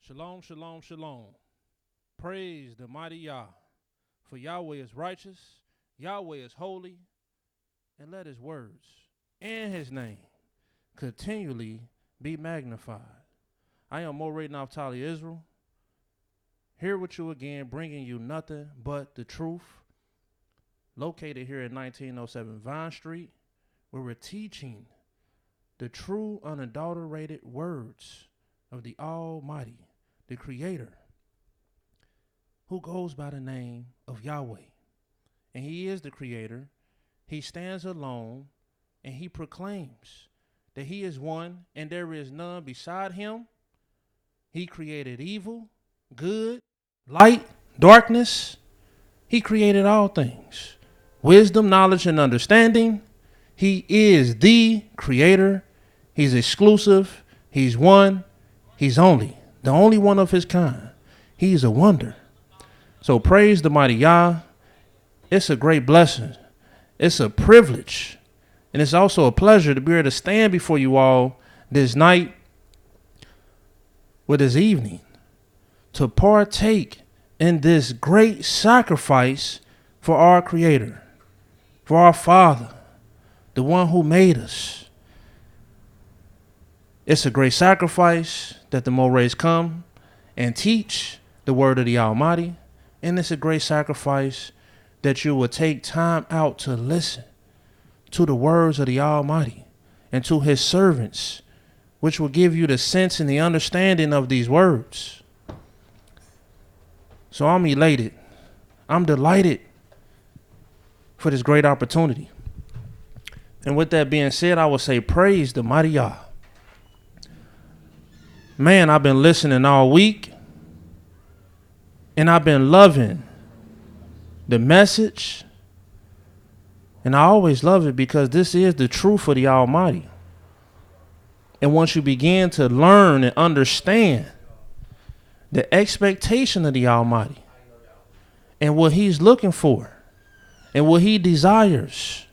Shalom, shalom, shalom. Praise the mighty Yah. For Yahweh is righteous, Yahweh is holy, and let his words and his name continually be magnified. I am Mowreh Napthtali Israel, here with you again, bringing you nothing but the truth, located here at 1907 Vine Street, where we're teaching the true, unadulterated words of the Almighty, the Creator, who goes by the name of Yahweh. And he is the Creator. He stands alone, and he proclaims that he is one and there is none beside him. He created evil, good, light, darkness. He created all things. Wisdom, knowledge, and understanding. He is the Creator. He's exclusive. He's one. He's only. The only one of his kind. He's a wonder. So praise the mighty Yah. It's a great blessing. It's a privilege. And it's also a pleasure to be able to stand before you all this night or this evening to partake in this great sacrifice for our Creator, for our Father, the one who made us. It's a great sacrifice that the Mowrehs come and teach the word of the Almighty. And it's a great sacrifice that you will take time out to listen to the words of the Almighty and to his servants, which will give you the sense and the understanding of these words. So I'm elated. I'm delighted for this great opportunity. And with that being said, I will say praise the mighty Yah. Man, I've been listening all week, and I've been loving the message, and I always love it because this is the truth of the Almighty. And once you begin to learn and understand the expectation of the Almighty and what he's looking for and what he desires,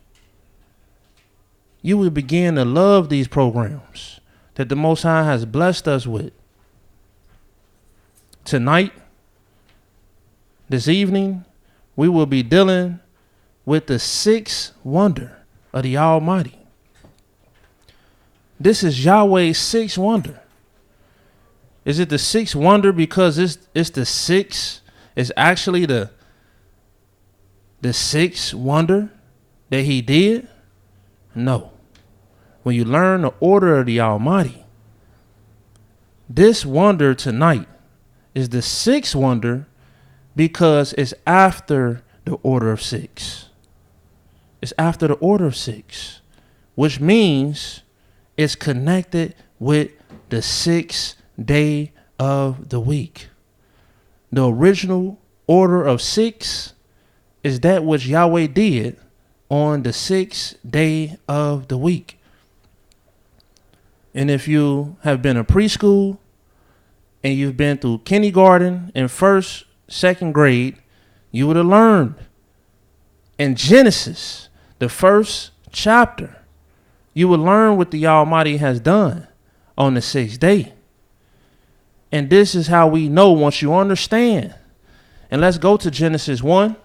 you will begin to love these programs that the Most High has blessed us with. Tonight, this evening, we will be dealing with the sixth wonder of the Almighty. This is Yahweh's sixth wonder. Is it the sixth wonder because it's the sixth? It's actually the sixth wonder that he did? No. When you learn the order of the Almighty, this wonder tonight is the sixth wonder because it's after the order of six. It's after the order of six, which means it's connected with the sixth day of the week. The original order of six is that which Yahweh did on the sixth day of the week. And if you have been in preschool and you've been through kindergarten and first, second grade, you would have learned in Genesis, the first chapter, you will learn what the Almighty has done on the sixth day. And this is how we know once you understand. And let's go to Genesis 1.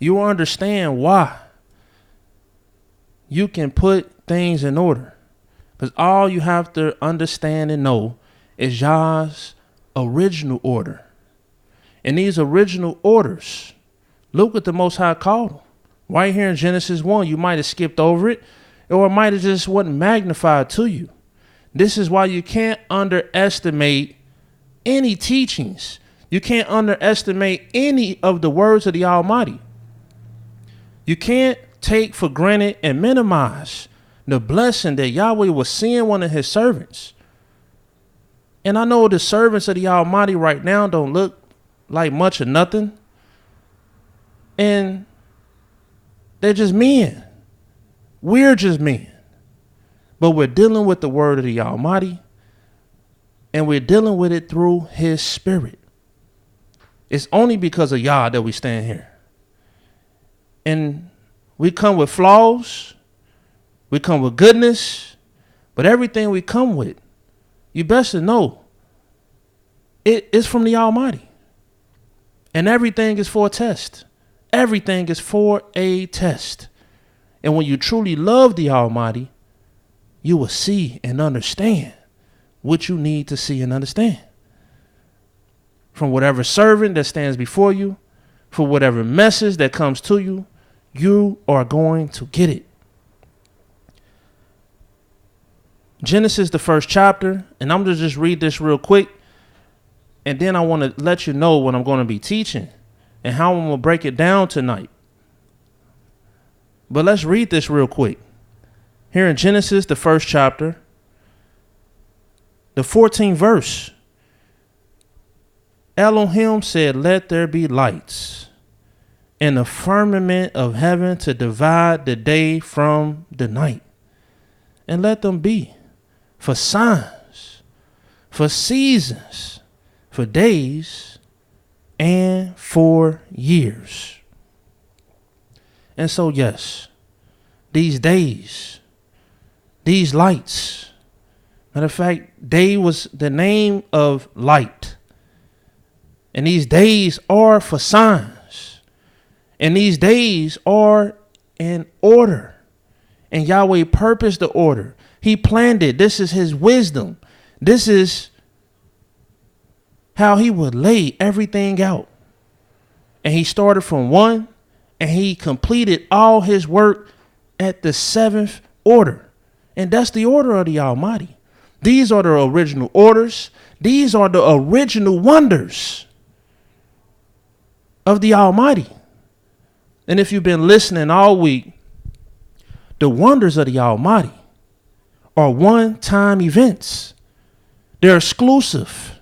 You will understand why you can put things in order. Because all you have to understand and know is Yah's original order. And these original orders, look what the Most High called them. Right here in Genesis 1, you might have skipped over it. or it might have just wasn't magnified to you. This is why you can't underestimate any teachings. You can't underestimate any of the words of the Almighty. You can't take for granted and minimize the blessing that Yahweh was seeing one of his servants. And I know the servants of the Almighty right now don't look like much or nothing. And they're just men. We're just men. But we're dealing with the word of the Almighty. And we're dealing with it through his spirit. It's only because of Yah that we stand here. And we come with flaws. We come with goodness. But everything we come with, you best to know, it is from the Almighty. And everything is for a test. Everything is for a test. And when you truly love the Almighty, you will see and understand what you need to see and understand. From whatever servant that stands before you, for whatever message that comes to you, you are going to get it. Genesis, the first chapter, and I'm going to just read this real quick. And then I want to let you know what I'm going to be teaching and how I'm going to break it down tonight. But let's read this real quick. Here in Genesis, the first chapter, the 14th verse. Elohim said, "Let there be lights in the firmament of heaven to divide the day from the night. And let them be for signs, for seasons, for days, and for years." And so, yes, these days, these lights, matter of fact, day was the name of light. And these days are for signs. And these days are in order. And Yahweh purposed the order. He planned it. This is his wisdom. This is how he would lay everything out. And he started from one, and he completed all his work at the seventh order. And that's the order of the Almighty. These are the original orders. These are the original wonders of the Almighty. And if you've been listening all week, the wonders of the Almighty are one-time events. They're exclusive.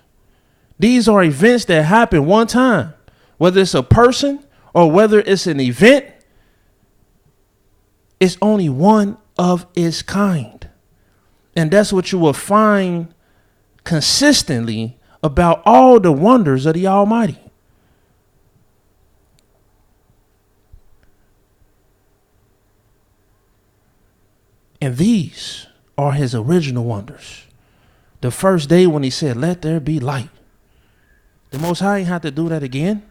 These are events that happen one time, whether it's a person or whether it's an event. It's only one of its kind. And that's what you will find consistently about all the wonders of the Almighty. And these are his original wonders. The first day when he said, "Let there be light." The Most High ain't had to do that again.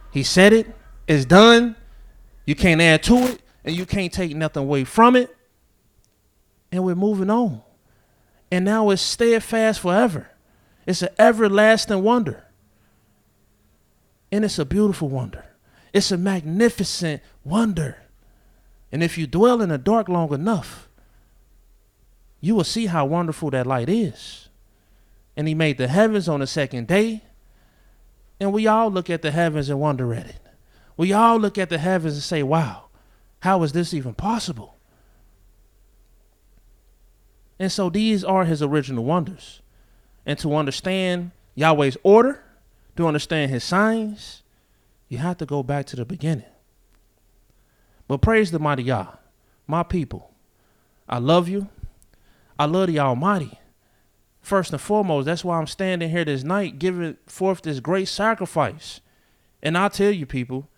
He said it. It's done. You can't add to it. And you can't take nothing away from it. And we're moving on. And now it's steadfast forever. It's an everlasting wonder. And it's a beautiful wonder. It's a magnificent wonder. And if you dwell in the dark long enough, you will see how wonderful that light is. And he made the heavens on the second day. And we all look at the heavens and wonder at it. We all look at the heavens and say, wow, how is this even possible? And so these are his original wonders. And to understand Yahweh's order, to understand his signs, you have to go back to the beginning. But praise the mighty Yah, my people. I love you. I love the Almighty. First and foremost, that's why I'm standing here this night, giving forth this great sacrifice. And I tell you, people,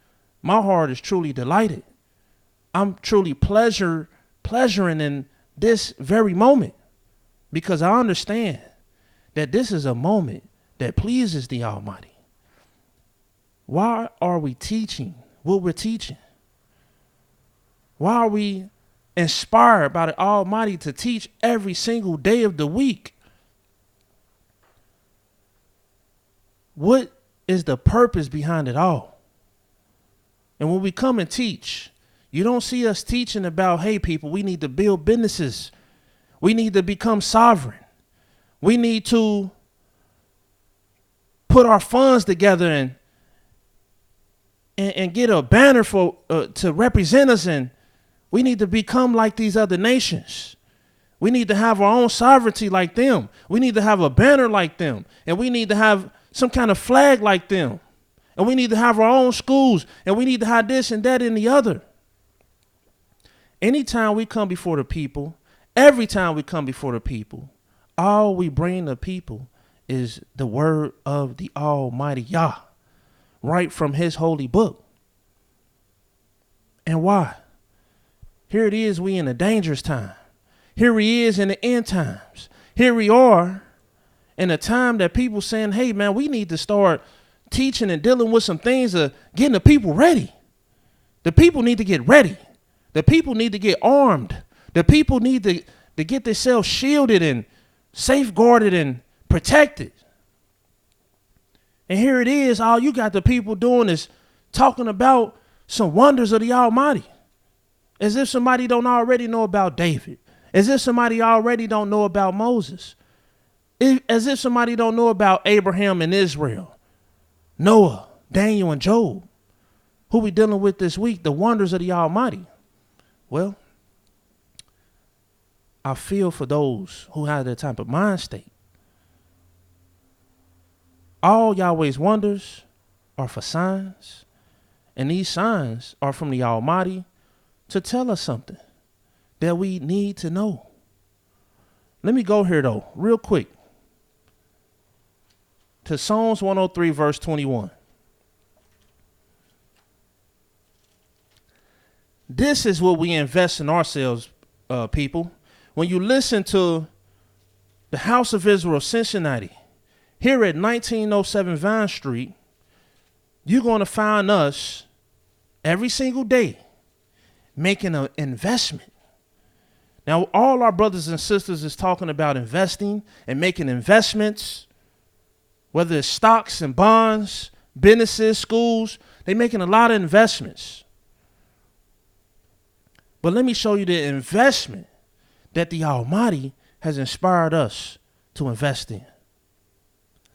my heart is truly delighted. I'm truly pleasuring in this very moment, because I understand that this is a moment that pleases the Almighty. Why are we teaching what we're teaching? Why are we inspired by the Almighty to teach every single day of the week? What is the purpose behind it all? And when we come and teach, You don't see us teaching about, hey, people, we need to build businesses. We need to become sovereign. We need to put our funds together and get a banner for to represent us, and we need to become like these other nations. We need to have our own sovereignty like them. We need to have a banner like them, and we need to have some kind of flag like them, and we need to have our own schools, and we need to have this and that and the other. Anytime we come before the people, every time we come before the people, all we bring the people is the word of the Almighty Yah, right from his holy book. And why? Here it is, we in a dangerous time. Here he is in the end times. Here we are in a time that people saying, hey, man, we need to start teaching and dealing with some things of getting the people ready. The people need to get ready. The people need to get armed. The people need to get themselves shielded and safeguarded and protected. And here it is, all you got the people doing is talking about some wonders of the Almighty. As if somebody don't already know about David. As if somebody already don't know about Moses. As if somebody don't know about Abraham and Israel, Noah, Daniel, and Job. Who we dealing with this week? The wonders of the Almighty. Well, I feel for those who have that type of mind state. All Yahweh's wonders are for signs, and these signs are from the Almighty to tell us something that we need to know. Let me go here, though, real quick, to Psalms 103, verse 21. This is what we invest in ourselves, people. When you listen to the House of Israel, Cincinnati, here at 1907 Vine Street, you're going to find us every single day making an investment. Now, all our brothers and sisters is talking about investing and making investments, whether it's stocks and bonds, businesses, schools. They're making a lot of investments. But let me show you the investment that the Almighty has inspired us to invest in.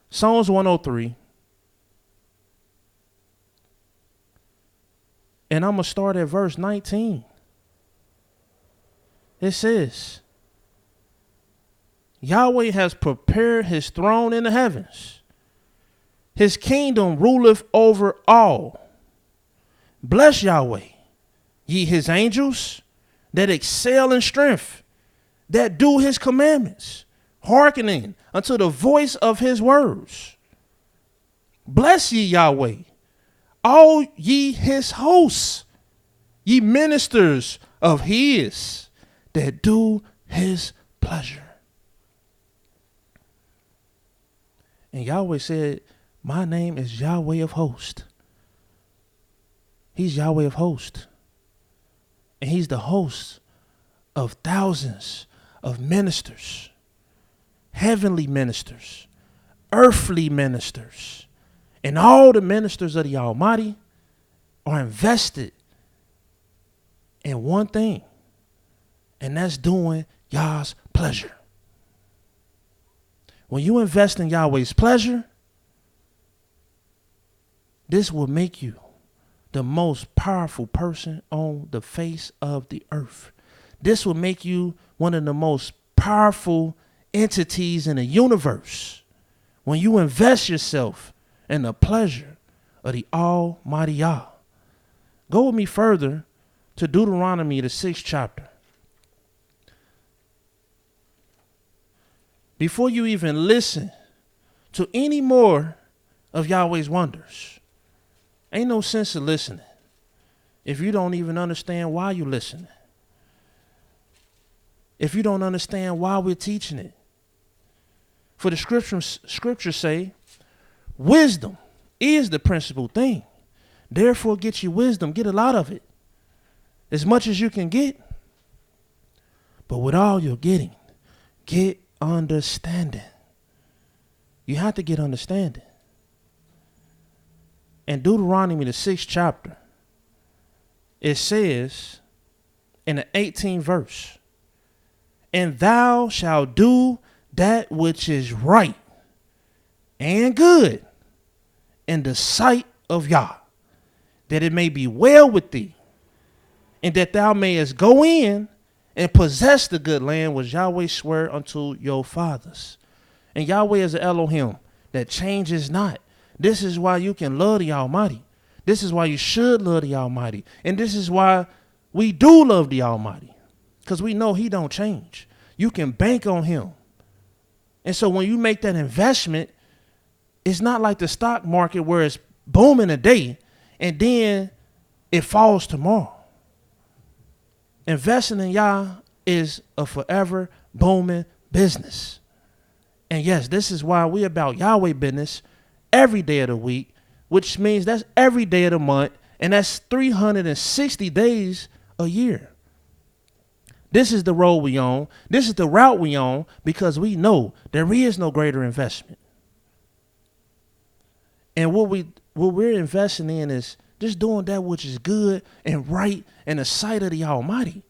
Psalms 103. And I'm going to start at verse 19. It says, Yahweh has prepared his throne in the heavens. His kingdom ruleth over all. Bless Yahweh, ye his angels that excel in strength, that do his commandments, hearkening unto the voice of his words. Bless ye Yahweh, all ye his hosts, ye ministers of his that do his pleasure. And Yahweh said, my name is Yahweh of hosts. He's Yahweh of hosts. And he's the host of thousands of ministers, heavenly ministers, earthly ministers, and all the ministers of the Almighty are invested in one thing, and that's doing Yah's pleasure. When you invest in Yahweh's pleasure, this will make you the most powerful person on the face of the earth. This will make you one of the most powerful entities in the universe when you invest yourself in the pleasure of the Almighty Yah. Go with me further to Deuteronomy, the 6th chapter. Before you even listen to any more of Yahweh's wonders, ain't no sense of listening if you don't even understand why you're listening. If you don't understand why we're teaching it. For the scriptures say, wisdom is the principal thing. Therefore, get your wisdom. Get a lot of it. As much as you can get. But with all you're getting, get understanding. You have to get understanding. In Deuteronomy, the 6th chapter, it says in the 18th verse, and thou shalt do that which is right and good in the sight of Yah, that it may be well with thee, and that thou mayest go in and possess the good land which Yahweh sware unto your fathers. And Yahweh is an Elohim that changes not. This is why you can love the Almighty. This is why you should love the Almighty. And this is why we do love the Almighty, because we know he don't change. You can bank on him. And so when you make that investment, it's not like the stock market where it's booming a day and then it falls tomorrow. Investing in Yah is a forever booming business. And yes, this is why we about Yahweh business every day of the week, which means that's every day of the month, and that's 360 days a year. This is the road we on. This is the route we on, because we know there is no greater investment. And what we're investing in is just doing that which is good and right in the sight of the Almighty.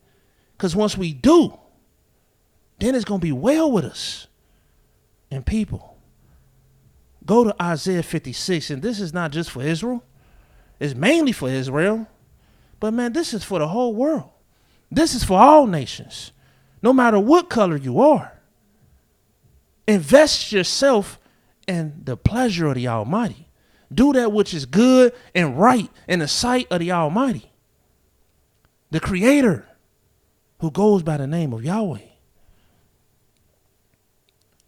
Because once we do, then it's going to be well with us. And people, go to Isaiah 56, and this is not just for Israel. It's mainly for Israel. But man, this is for the whole world. This is for all nations, no matter what color you are. Invest yourself in the pleasure of the Almighty. Do that which is good and right in the sight of the Almighty, the Creator, who goes by the name of Yahweh.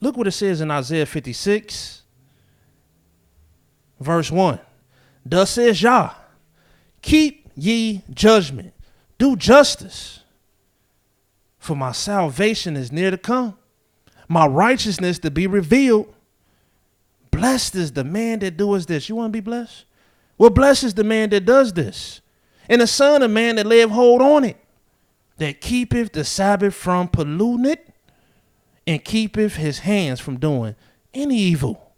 Look what it says in Isaiah 56, verse 1. Thus says Yah, keep ye judgment, do justice, for my salvation is near to come, my righteousness to be revealed. Blessed is the man that doeth this. You want to be blessed? Well, blessed is the man that does this, and the son of man that layeth hold on it, that keepeth the Sabbath from polluting it, and keepeth his hands from doing any evil.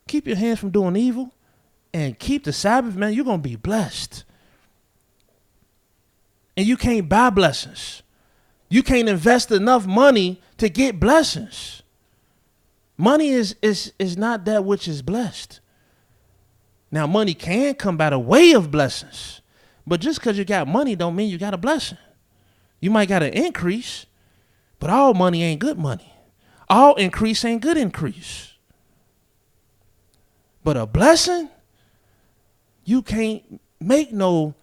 Keep your hands from doing evil and keep the Sabbath, man. You're going to be blessed. And you can't buy blessings. You can't invest enough money to get blessings. Money is not that which is blessed. Now, money can come by the way of blessings, but just because you got money don't mean you got a blessing. You might got an increase, but all money ain't good money. All increase ain't good increase. But a blessing, you can't make no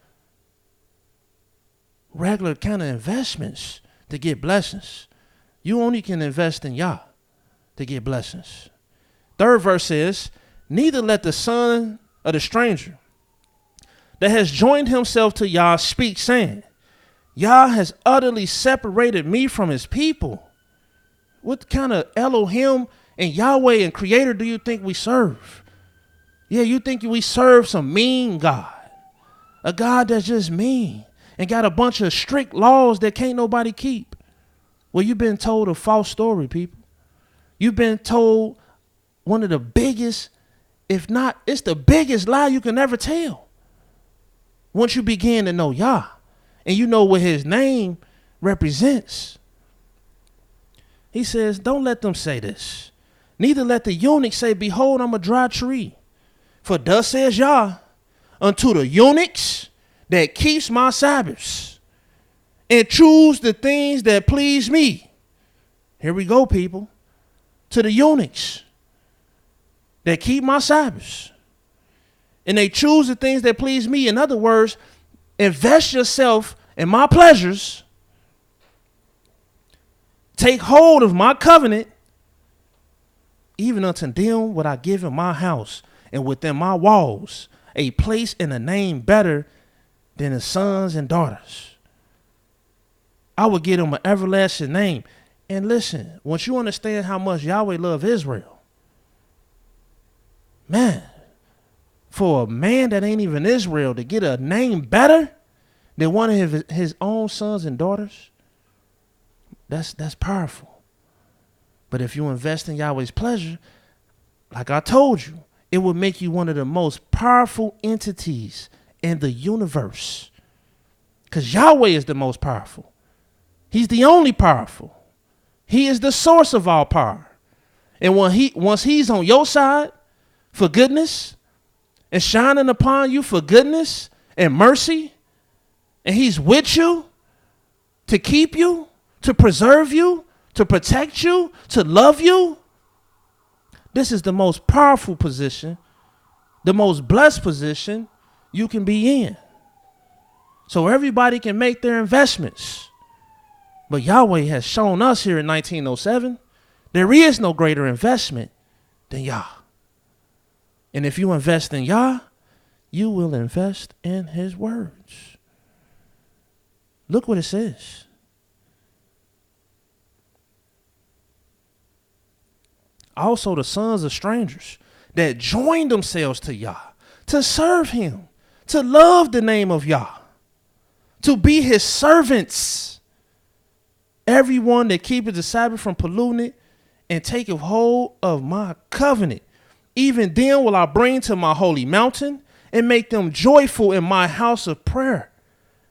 regular kind of investments to get blessings. You only can invest in Yah to get blessings. Third verse says, neither let the son of the stranger that has joined himself to Yah speak, saying, Yah has utterly separated me from his people. What kind of Elohim and Yahweh and Creator do you think we serve? Yeah, you think we serve some mean God, a God that's just mean and got a bunch of strict laws that can't nobody keep. Well, you've been told a false story, people. You've been told one of the biggest, if not, it's the biggest lie you can ever tell. Once you begin to know Yah and you know what his name represents. He says, don't let them say this. Neither let the eunuch say, behold, I'm a dry tree. For thus says Yah, unto the eunuchs that keeps my Sabbaths and choose the things that please me. Here we go, people. To the eunuchs that keep my Sabbaths and they choose the things that please me. In other words, invest yourself in my pleasures. Take hold of my covenant, even unto them what I give in my house and within my walls, a place and a name better than the sons and daughters. I will give them an everlasting name. And listen, once you understand how much Yahweh loves Israel, man, for a man that ain't even Israel to get a name better than one of his own sons and daughters, that's powerful. But if you invest in Yahweh's pleasure, like I told you, it will make you one of the most powerful entities in the universe. Because Yahweh is the most powerful. He's the only powerful. He is the source of all power. And once he's on your side for goodness and shining upon you for goodness and mercy, and he's with you to keep you, to preserve you, to protect you, to love you, this is the most powerful position, the most blessed position you can be in. So everybody can make their investments. But Yahweh has shown us here in 1907, there is no greater investment than Yah. And if you invest in Yah, you will invest in his words. Look what it says. Also the sons of strangers that join themselves to Yah, to serve him, to love the name of Yah, to be his servants. Everyone that keepeth the Sabbath from polluting it and taketh hold of my covenant, even then will I bring to my holy mountain and make them joyful in my house of prayer.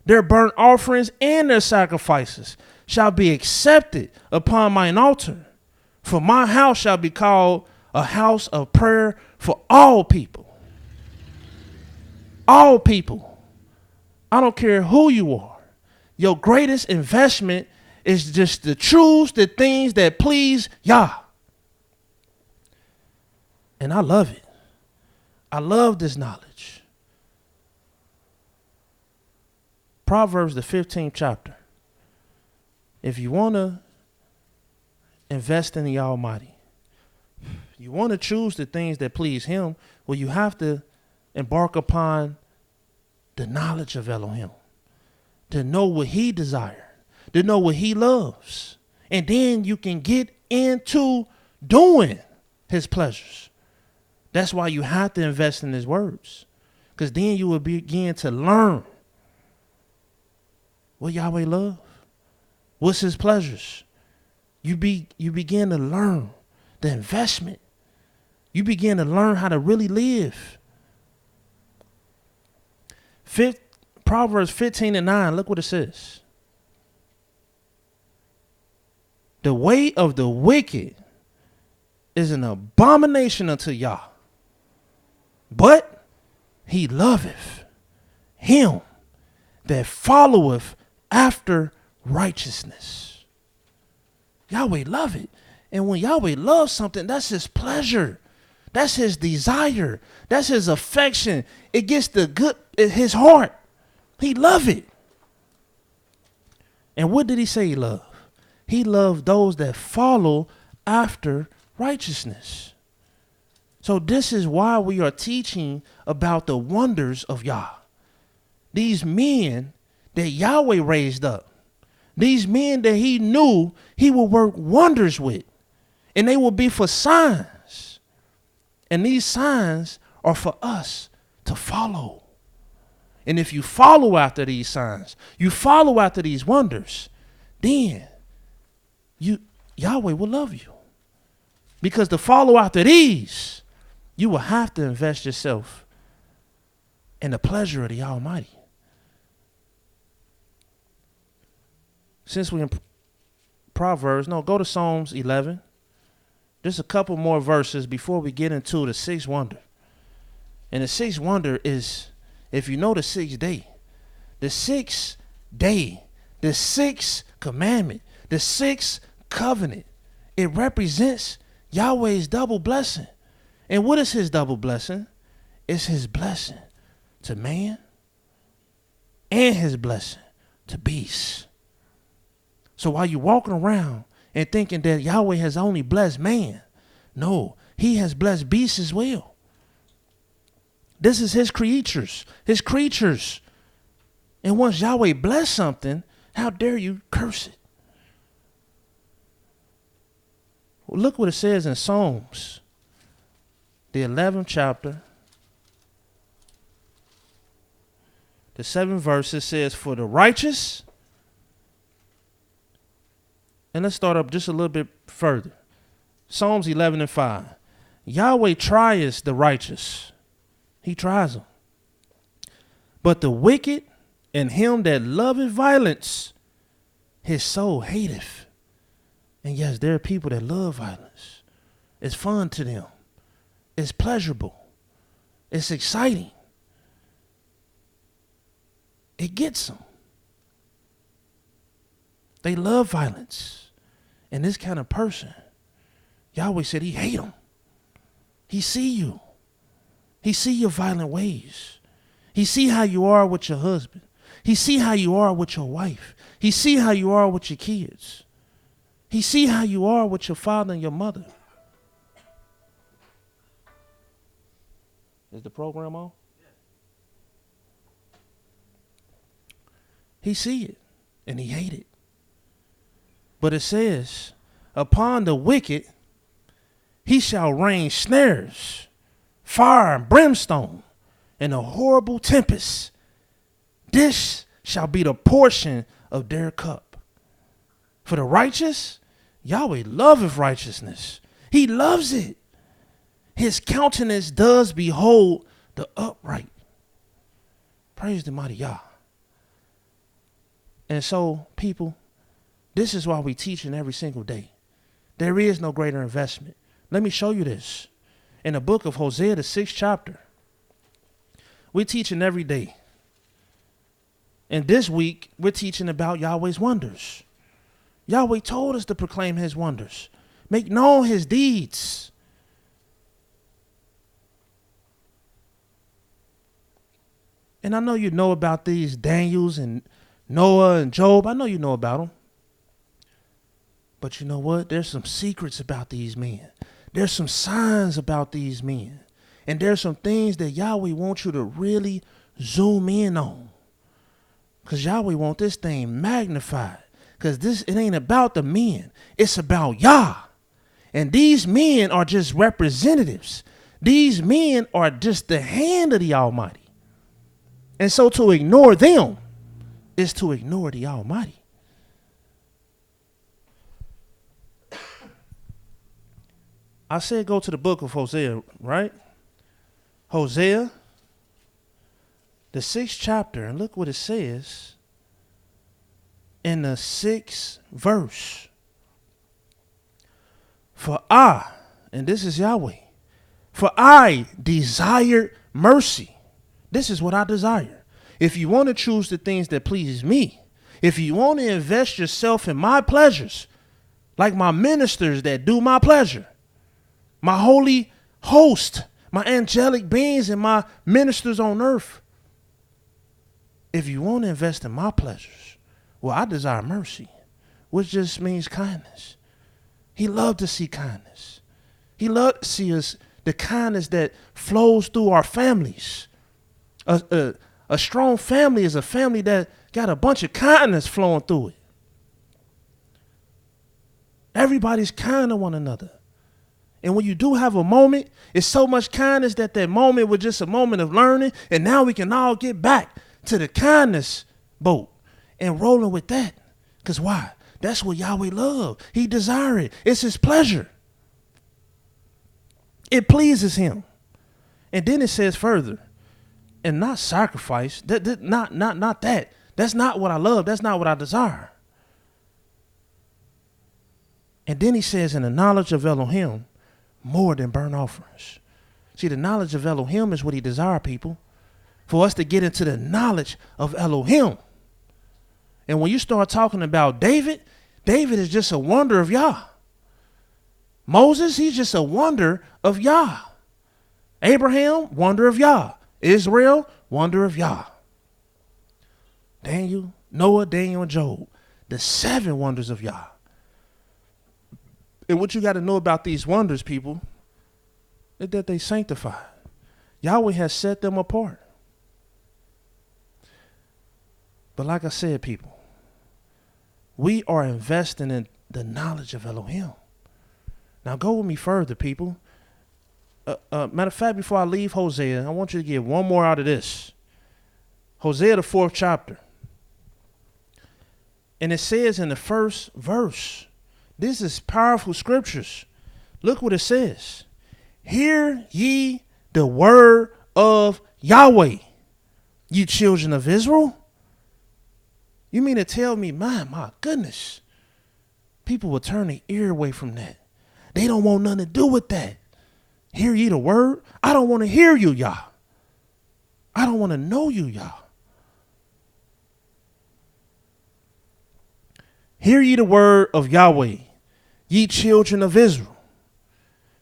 Their burnt offerings and their sacrifices shall be accepted upon mine altar. For my house shall be called a house of prayer for all people. All people. I don't care who you are. Your greatest investment is just to choose the things that please Yah. And I love it. I love this knowledge. Proverbs, the 15th chapter. If you want to invest in the Almighty, you want to choose the things that please him, well, you have to embark upon the knowledge of Elohim, to know what he desires, to know what he loves. And then you can get into doing his pleasures. That's why you have to invest in his words, because then you will begin to learn what Yahweh loves, what's his pleasures. You begin to learn the investment. You begin to learn how to really live. Proverbs 15:9, look what it says. The way of the wicked is an abomination unto Yah, but he loveth him that followeth after righteousness. Yahweh love it. And when Yahweh loves something, that's his pleasure. That's his desire. That's his affection. It gets the good in his heart. He love it. And what did he say he loved? He loved those that follow after righteousness. So this is why we are teaching about the wonders of Yah. These men that Yahweh raised up. These men that he knew he would work wonders with. And they will be for signs. And these signs are for us to follow. And if you follow after these signs, you follow after these wonders, then Yahweh will love you. Because to follow after these, you will have to invest yourself in the pleasure of the Almighty. Since we're in Proverbs, go to Psalms 11. Just a couple more verses before we get into the sixth wonder. And the sixth wonder is, if you know the sixth day, the sixth commandment, the sixth covenant, it represents Yahweh's double blessing. And what is his double blessing? It's his blessing to man and his blessing to beasts. So while you're walking around and thinking that Yahweh has only blessed man, no, he has blessed beasts as well. This is his creatures. And once Yahweh bless something, how dare you curse it? Well, look what it says in Psalms, the 11th chapter, the 7th verse. It says, for the righteous, and let's start up just a little bit further. Psalms 11:5. Yahweh tries the righteous. He tries them. But the wicked and him that loveth violence, his soul hateth. And yes, there are people that love violence. It's fun to them. It's pleasurable. It's exciting. It gets them. They love violence. And this kind of person, Yahweh said he hate them. He see you. He see your violent ways. He see how you are with your husband. He see how you are with your wife. He see how you are with your kids. He see how you are with your father and your mother. Is the program on? He see it and he hate it. But it says, upon the wicked, he shall rain snares, fire and brimstone, and a horrible tempest. This shall be the portion of their cup. For the righteous, Yahweh loveth righteousness. He loves it. His countenance does behold the upright. Praise the mighty Yah. And so, people, this is why we teaching every single day. There is no greater investment. Let me show you this. In the book of Hosea, the 6th chapter, we're teaching every day. And this week, we're teaching about Yahweh's wonders. Yahweh told us to proclaim his wonders. Make known his deeds. And I know you know about these DaniEls and Noah and Job. I know you know about them. But you know what? There's some secrets about these men. There's some signs about these men. And there's some things that Yahweh wants you to really zoom in on. Because Yahweh wants this thing magnified. Because it ain't about the men. It's about Yah. And these men are just representatives. These men are just the hand of the Almighty. And so to ignore them is to ignore the Almighty. I said go to the book of Hosea, right? Hosea, the 6th chapter, and look what it says in the 6th verse. For I, and this is Yahweh, for I desired mercy. This is what I desire. If you want to choose the things that please me, if you want to invest yourself in my pleasures, like my ministers that do my pleasure, my holy host, my angelic beings and my ministers on earth. If you want to invest in my pleasures, well, I desire mercy, which just means kindness. He loved to see kindness. He loved to see us, the kindness that flows through our families. A strong family is a family that got a bunch of kindness flowing through it. Everybody's kind to one another. And when you do have a moment, it's so much kindness that moment was just a moment of learning. And now we can all get back to the kindness boat and rolling with that. Because why? That's what Yahweh loves. He desires it. It's his pleasure. It pleases him. And then it says further, and not sacrifice. Not that. That's not what I love. That's not what I desire. And then he says, in the knowledge of Elohim, more than burnt offerings. See, the knowledge of Elohim is what he desires, people. For us to get into the knowledge of Elohim. And when you start talking about David, David is just a wonder of Yah. Moses, he's just a wonder of Yah. Abraham, wonder of Yah. Israel, wonder of Yah. Daniel, Noah, Daniel, and Job, the 7 wonders of Yah. And what you got to know about these wonders, people, is that they sanctify. Yahweh has set them apart. But like I said, people, we are investing in the knowledge of Elohim. Now go with me further, people. Matter of fact, before I leave Hosea, I want you to get one more out of this. Hosea, the 4th chapter. And it says in the 1st verse, this is powerful scriptures. Look what it says. Hear ye the word of Yahweh. You children of Israel? You mean to tell me, man, my goodness, people will turn their ear away from that. They don't want nothing to do with that. Hear ye the word? I don't want to hear you, Yah. I don't want to know you, Yah. Hear ye the word of Yahweh, ye children of Israel.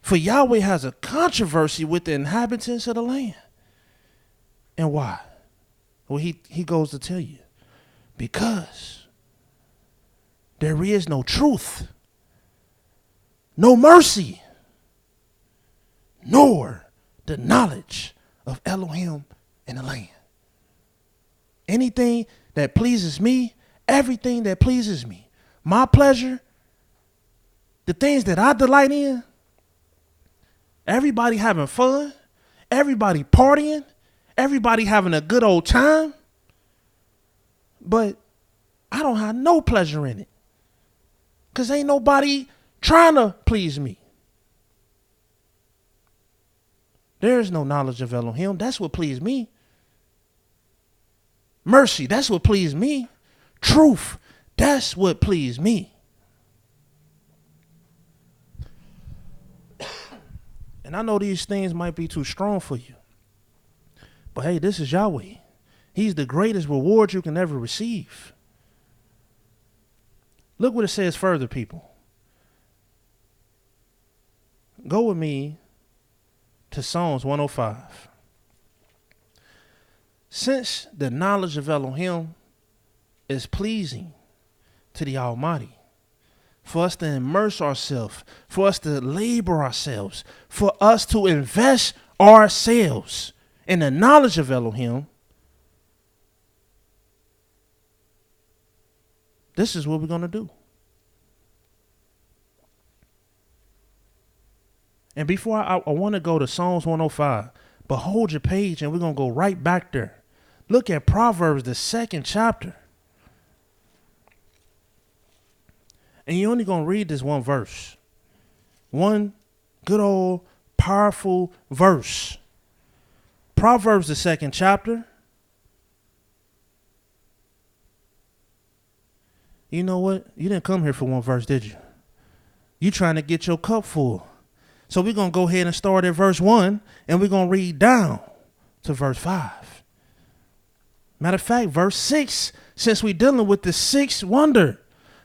For Yahweh has a controversy with the inhabitants of the land. And why? Well, he goes to tell you. Because there is no truth, no mercy, nor the knowledge of Elohim in the land. Anything that pleases me, everything that pleases me, my pleasure, the things that I delight in, everybody having fun, everybody partying, everybody having a good old time, but I don't have no pleasure in it because ain't nobody trying to please me. There is no knowledge of Elohim. That's what pleased me. Mercy, that's what pleased me. Truth, that's what pleased me. And I know these things might be too strong for you. But hey, this is Yahweh. He's the greatest reward you can ever receive. Look what it says further, people. Go with me to Psalms 105. Since the knowledge of Elohim is pleasing to the Almighty, for us to immerse ourselves, for us to labor ourselves, for us to invest ourselves in the knowledge of Elohim, this is what we're going to do. And before I want to go to Psalms 105, but hold your page and we're going to go right back there. Look at Proverbs, the 2nd chapter. And you're only going to read this one verse. One good old powerful verse. Proverbs, the 2nd chapter. You know what? You didn't come here for one verse, did you? You trying to get your cup full. So we're going to go ahead and start at verse 1, and we're going to read down to verse 5. Matter of fact, verse 6, since we're dealing with the sixth wonder.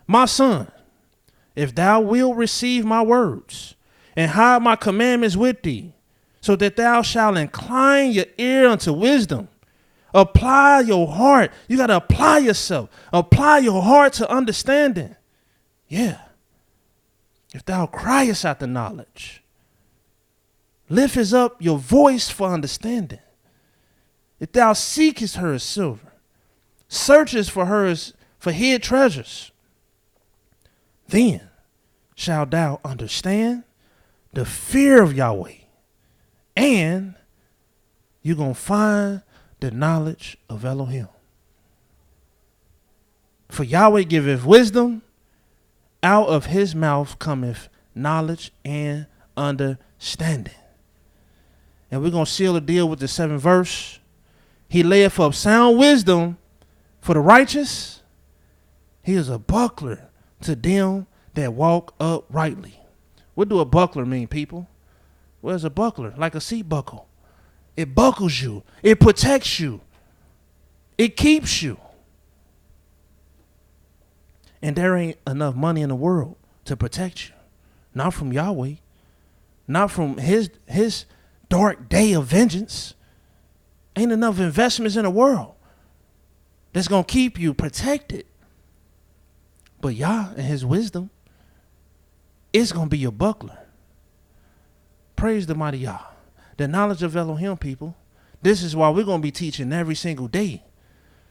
My son, if thou wilt receive my words and hide my commandments with thee, so that thou shalt incline your ear unto wisdom, apply your heart. You got to apply yourself. Apply your heart to understanding. Yeah. If thou criest out the knowledge, lift up your voice for understanding. If thou seekest her as silver, searchest for her as for hid treasures, then shalt thou understand the fear of Yahweh, and you're going to find the knowledge of Elohim. For Yahweh giveth wisdom, out of his mouth cometh knowledge and understanding. And we're going to seal the deal with the 7th verse. He layeth up sound wisdom for the righteous. He is a buckler to them that walk uprightly. What do a buckler mean, people? Well, it's a buckler, like a seat buckle. It buckles you. It protects you. It keeps you. And there ain't enough money in the world to protect you. Not from Yahweh. Not from his dark day of vengeance. Ain't enough investments in the world that's going to keep you protected. But Yah and his wisdom is going to be your buckler. Praise the mighty Yah. The knowledge of Elohim, people. This is why we're going to be teaching every single day.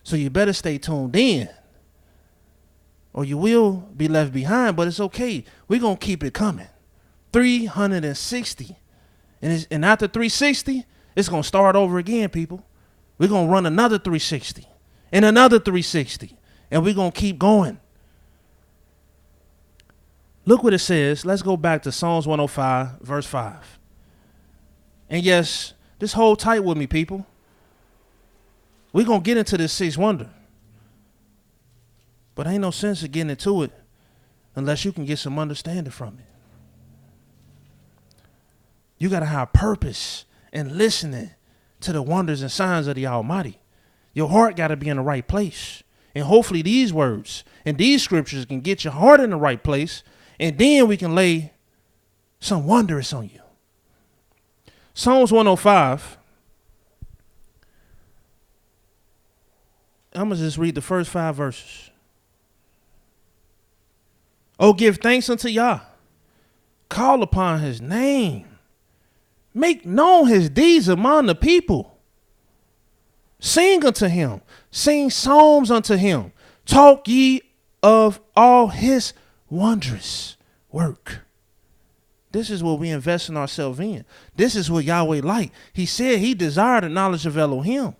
So you better stay tuned in, or you will be left behind, but it's okay. We're going to keep it coming. 360. And after 360, it's going to start over again, people. We're going to run another 360 and another 360, and we're going to keep going. Look what it says. Let's go back to Psalms 105, verse 5. And yes, just hold tight with me, people. We're going to get into this sixth wonder. But ain't no sense of getting into it unless you can get some understanding from it. You got to have purpose in listening to the wonders and signs of the Almighty. Your heart got to be in the right place. And hopefully these words and these scriptures can get your heart in the right place. And then we can lay some wonders on you. Psalms 105. I'm going to just read the first 5 verses. Oh, give thanks unto Yah. Call upon his name. Make known his deeds among the people. Sing unto him. Sing psalms unto him. Talk ye of all his wondrous work. This is what we invest in ourselves in. This is what Yahweh like. He said he desired the knowledge of Elohim.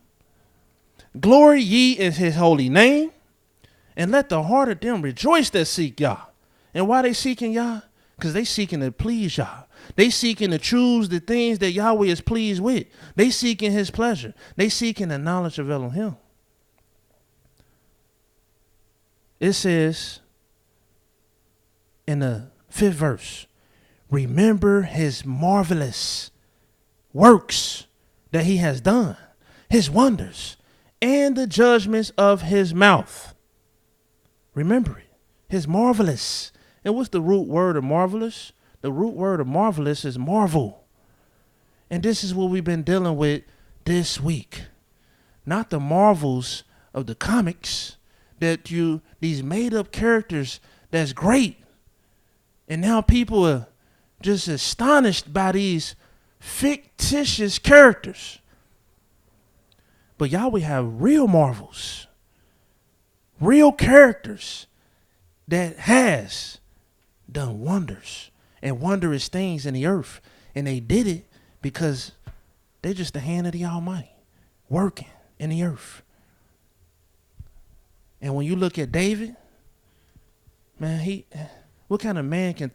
Glory ye in his holy name, and let the heart of them rejoice that seek Yah. And why they seeking Yah? Because they seeking to please Yah. They seeking to choose the things that Yahweh is pleased with. They seeking his pleasure. They seeking the knowledge of Elohim. It says in the 5th verse, remember his marvelous works that he has done, his wonders, and the judgments of his mouth. Remember it. His marvelous. And what's the root word of marvelous? The root word of marvelous is marvel. And this is what we've been dealing with this week. Not the marvels of the comics that these made up characters that's great. And now people are just astonished by these fictitious characters. But Yahweh have real marvels, real characters that has done wonders and wondrous things in the earth. And they did it because they're just the hand of the Almighty working in the earth. And when you look at David, man, what kind of man can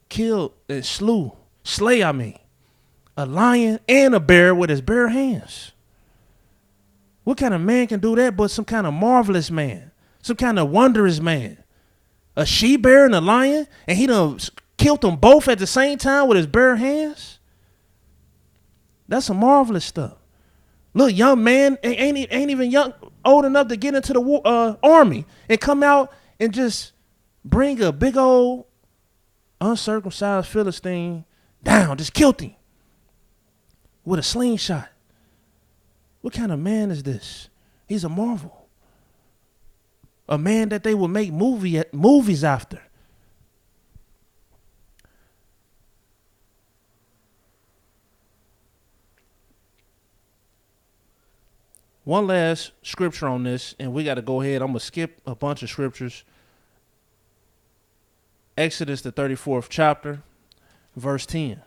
kill and slay a lion and a bear with his bare hands? What kind of man can do that but some kind of marvelous man, some kind of wondrous man? A she-bear and a lion, and he done killed them both at the same time with his bare hands? That's some marvelous stuff. Little young man ain't even old enough to get into the army and come out and just bring a big old uncircumcised Philistine down, just killed him with a slingshot. What kind of man is this? He's a marvel. A man that they will make movies after. One last scripture on this, and we got to go ahead. I'm going to skip a bunch of scriptures. Exodus, the 34th chapter, verse 10.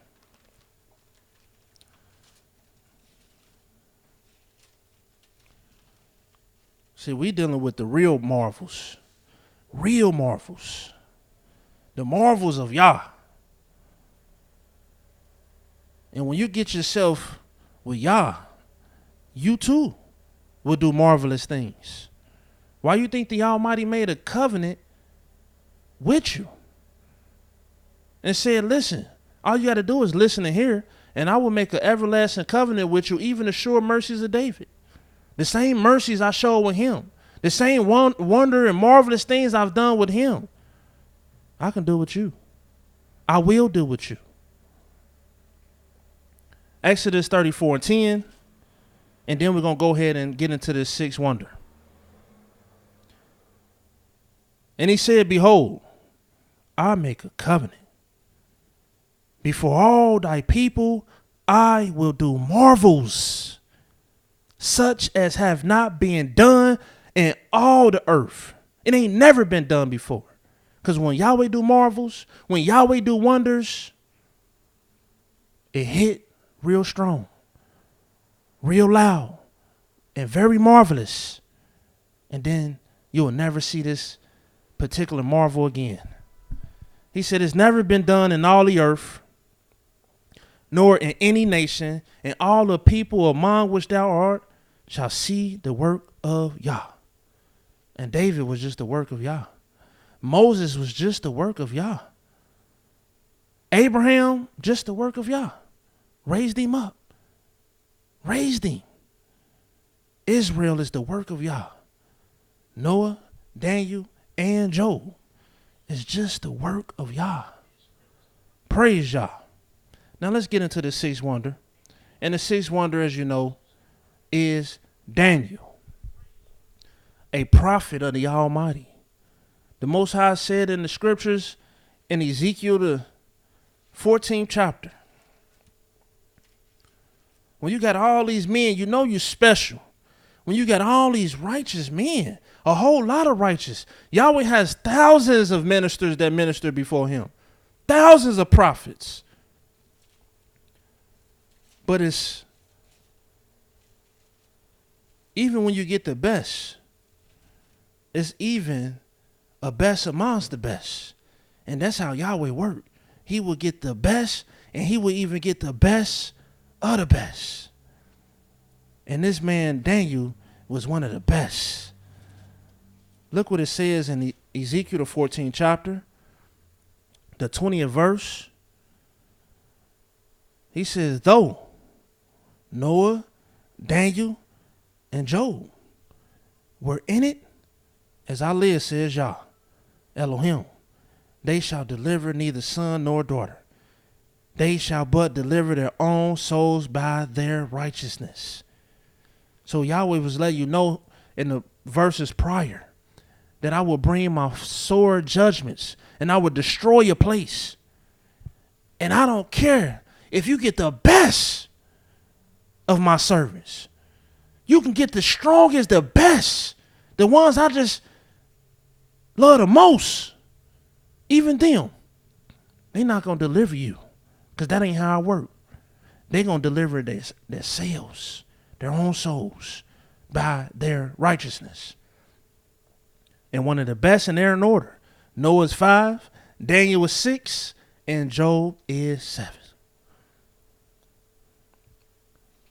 See, we dealing with the real marvels. Real marvels. The marvels of Yah. And when you get yourself with Yah, you too will do marvelous things. Why you think the Almighty made a covenant with you? And said, listen, all you got to do is listen and hear, and I will make an everlasting covenant with you, even the sure mercies of David. The same mercies I showed with him. The same wonder and marvelous things I've done with him. I can do with you. I will do with you. Exodus 34:10. And then we're going to go ahead and get into this sixth wonder. And he said, behold, I make a covenant. Before all thy people, I will do marvels, such as have not been done in all the earth. It ain't never been done before. Because when Yahweh do marvels, when Yahweh do wonders, it hit real strong, real loud, and very marvelous. And then you'll never see this particular marvel again. He said it's never been done in all the earth, nor in any nation, and all the people among which thou art shall see the work of Yah. And David was just the work of Yah. Moses was just the work of Yah. Abraham, just the work of Yah. Raised him up. Raised him. Israel is the work of Yah. Noah, Daniel, and Job is just the work of Yah. Praise Yah. Now let's get into the sixth wonder. And the sixth wonder, as you know, is Daniel, a prophet of the Almighty. The Most High said in the scriptures in Ezekiel the 14th chapter, when you got all these men, you know you're special. When you got all these righteous men, a whole lot of righteous. Yahweh has thousands of ministers that minister before him. Thousands of prophets. But it's, even when you get the best, it's even a best amongst the best. And that's how Yahweh worked. He will get the best, and he will even get the best of the best. And this man, Daniel, was one of the best. Look what it says in Ezekiel, the 14th chapter, the 20th verse. He says, though Noah, Daniel, and Job were in it, as I live, says Yah, Elohim, they shall deliver neither son nor daughter. They shall but deliver their own souls by their righteousness. So Yahweh was letting you know in the verses prior that I will bring my sore judgments and I will destroy your place. And I don't care if you get the best of my servants. You can get the strongest, the best, the ones I just love the most. Even them, they're not going to deliver you, because that ain't how I work. They're going to deliver their selves, their own souls, by their righteousness. And one of the best, and they're in order. Noah's 5, Daniel was 6, and Job is 7.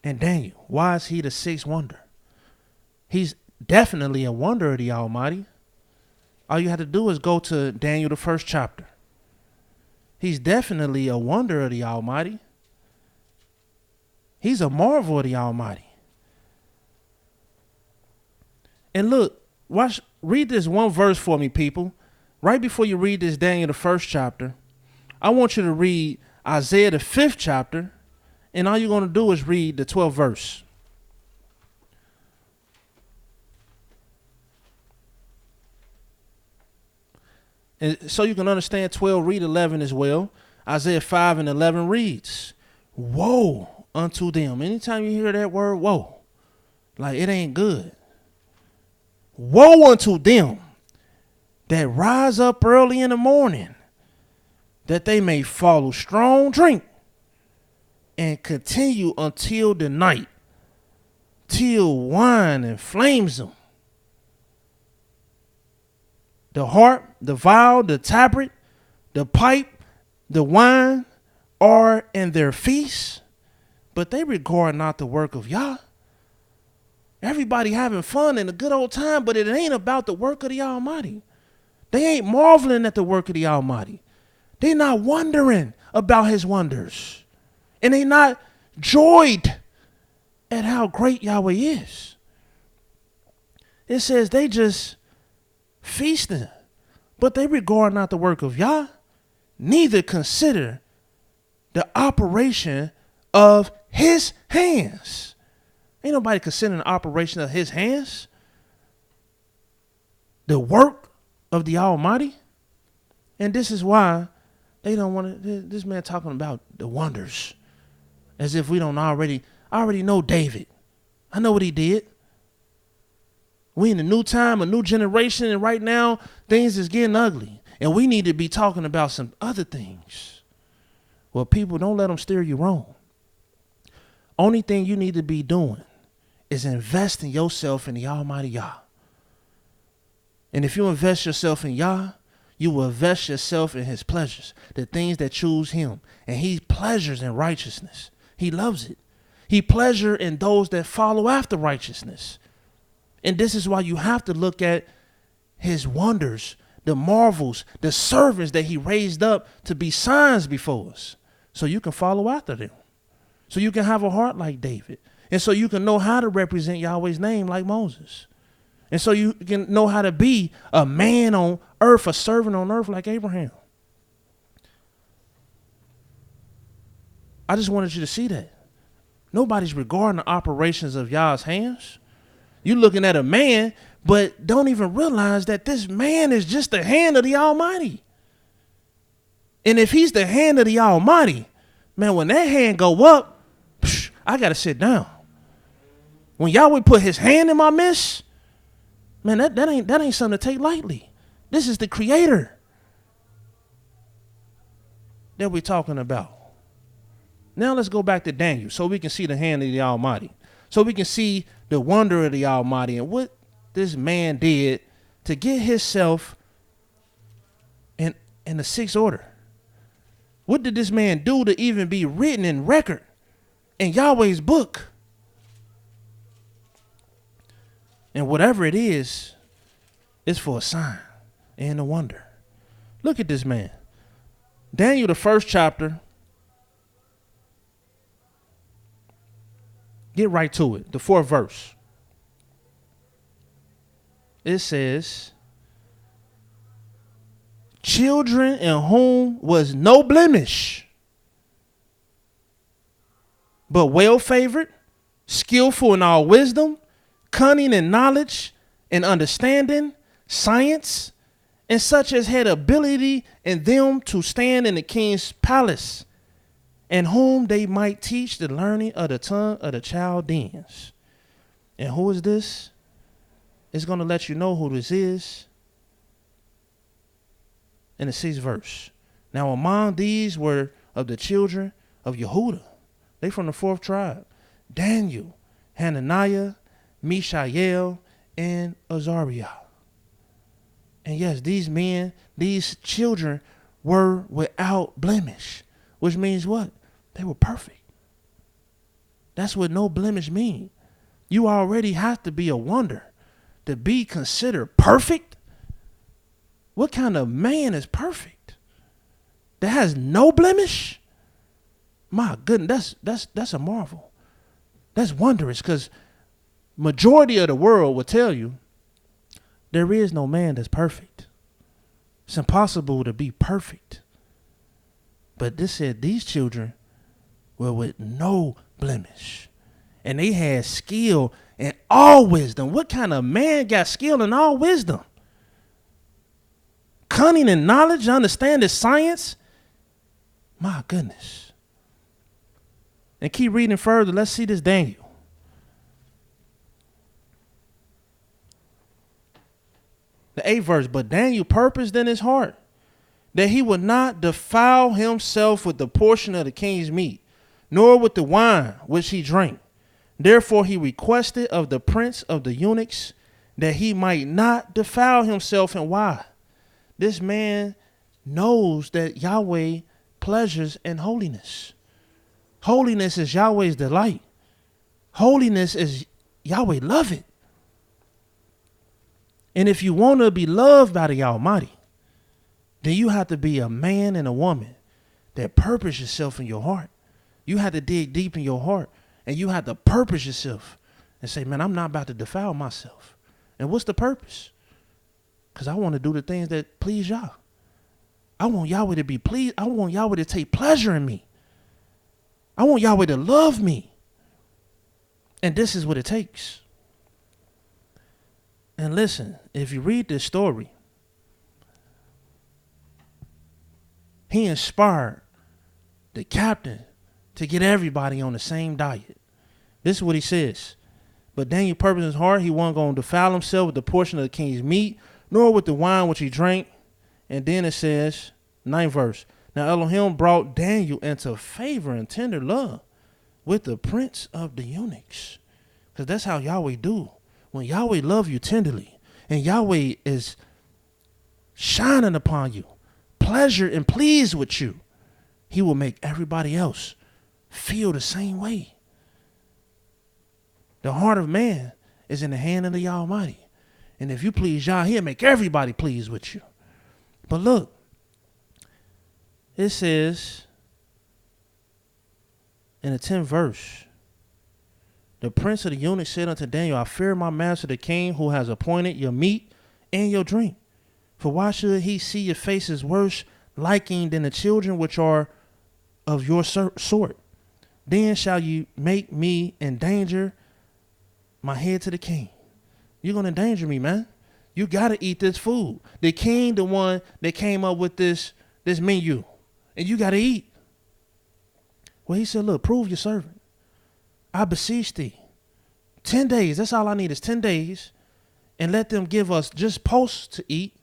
And Daniel, why is he the sixth wonder? He's definitely a wonder of the Almighty. All you have to do is go to Daniel, the 1st chapter. He's definitely a wonder of the Almighty. He's a marvel of the Almighty. And look, read this one verse for me, people. Right before you read this Daniel, the 1st chapter, I want you to read Isaiah, the 5th chapter, and all you're going to do is read the 12th verse. And so you can understand 12, read 11 as well. Isaiah 5 and 11 reads, woe unto them. Anytime you hear that word, woe, like it ain't good. Woe unto them that rise up early in the morning, that they may follow strong drink and continue until the night, till wine inflames them. The harp, the viol, the tabret, the pipe, the wine are in their feasts, but they regard not the work of Yah. Everybody having fun and a good old time, but it ain't about the work of the Almighty. They ain't marveling at the work of the Almighty. They not wondering about his wonders. And they not joyed at how great Yahweh is. It says they just feasting, but they regard not the work of Yah, neither consider the operation of his hands. Ain't nobody considering the operation of his hands, the work of the Almighty. And this is why they don't want to, this man talking about the wonders as if we don't I already know David. I know what he did. We in a new time, a new generation, and right now things is getting ugly. And we need to be talking about some other things. Well, people, don't let them steer you wrong. Only thing you need to be doing is investing yourself in the Almighty Yah. And if you invest yourself in Yah, you will invest yourself in his pleasures, the things that choose him. And he pleasures in righteousness. He loves it. He pleasure in those that follow after righteousness. And this is why you have to look at his wonders, the marvels, the servants that he raised up to be signs before us, so you can follow after them, so you can have a heart like David, and so you can know how to represent Yahweh's name like Moses, and so you can know how to be a man on earth, a servant on earth like Abraham. I just wanted you to see that. Nobody's regarding the operations of Yah's hands. You're looking at a man, but don't even realize that this man is just the hand of the Almighty. And if he's the hand of the Almighty, man, when that hand go up, I got to sit down. When Yahweh put his hand in my midst, man, that ain't something to take lightly. This is the creator that we're talking about. Now let's go back to Daniel so we can see the hand of the Almighty. So we can see the wonder of the Almighty and what this man did to get himself in the sixth order. What did this man do to even be written in record in Yahweh's book? And whatever it is, it's for a sign and a wonder. Look at this man. Daniel, the first chapter. Get right to it. The fourth verse. It says, children in whom was no blemish, but well favored, skillful in all wisdom, cunning in knowledge and understanding, science, and such as had ability in them to stand in the king's palace, and whom they might teach the learning of the tongue of the Chaldeans. And who is this? It's going to let you know who this is in the sixth verse. Now among these were of the children of Yehudah. They from the fourth tribe. Daniel, Hananiah, Mishael, and Azariah. And yes, these men, these children were without blemish, which means what? They were perfect. That's what no blemish means. You already have to be a wonder to be considered perfect. What kind of man is perfect that has no blemish? My goodness, that's a marvel. That's wondrous, because majority of the world will tell you there is no man that's perfect. It's impossible to be perfect. But this said these children were with no blemish. And they had skill in all wisdom. What kind of man got skill in all wisdom? Cunning and knowledge, understanding science. My goodness. And keep reading further. Let's see this Daniel. The 8th verse. But Daniel purposed in his heart that he would not defile himself with the portion of the king's meat, nor with the wine which he drank. Therefore he requested of the prince of the eunuchs that he might not defile himself. And why? This man knows that Yahweh pleasures in holiness. Holiness is Yahweh's delight. Holiness is Yahweh love it. And if you want to be loved by the Almighty, then you have to be a man and a woman that purpose yourself in your heart. You have to dig deep in your heart, and you have to purpose yourself and say, man, I'm not about to defile myself. And what's the purpose? Because I want to do the things that please Yah. I want Yahweh to be pleased. I want Yahweh to take pleasure in me. I want Yahweh to love me. And this is what it takes. And listen, if you read this story, he inspired the captain to get everybody on the same diet. This is what he says. But Daniel purposed in his heart, he wasn't going to defile himself with the portion of the king's meat, nor with the wine which he drank. And then it says, 9th verse. Now Elohim brought Daniel into favor and tender love with the prince of the eunuchs. Because that's how Yahweh do. When Yahweh love you tenderly, and Yahweh is shining upon you, pleasure and pleased with you, he will make everybody else feel the same way. The heart of man is in the hand of the Almighty. And if you please Yah, he'll make everybody pleased with you. But look, it says in the 10th verse, the prince of the eunuchs said unto Daniel, I fear my master the king, who has appointed your meat and your drink. For why should he see your faces worse liking than the children which are of your sort? Then shall you make me endanger my head to the king. You're going to endanger me, man. You got to eat this food. The king, the one that came up with this menu, and you got to eat. Well, he said, look, prove your servant. I beseech thee. 10 days. That's all I need is 10 days. And let them give us just posts to eat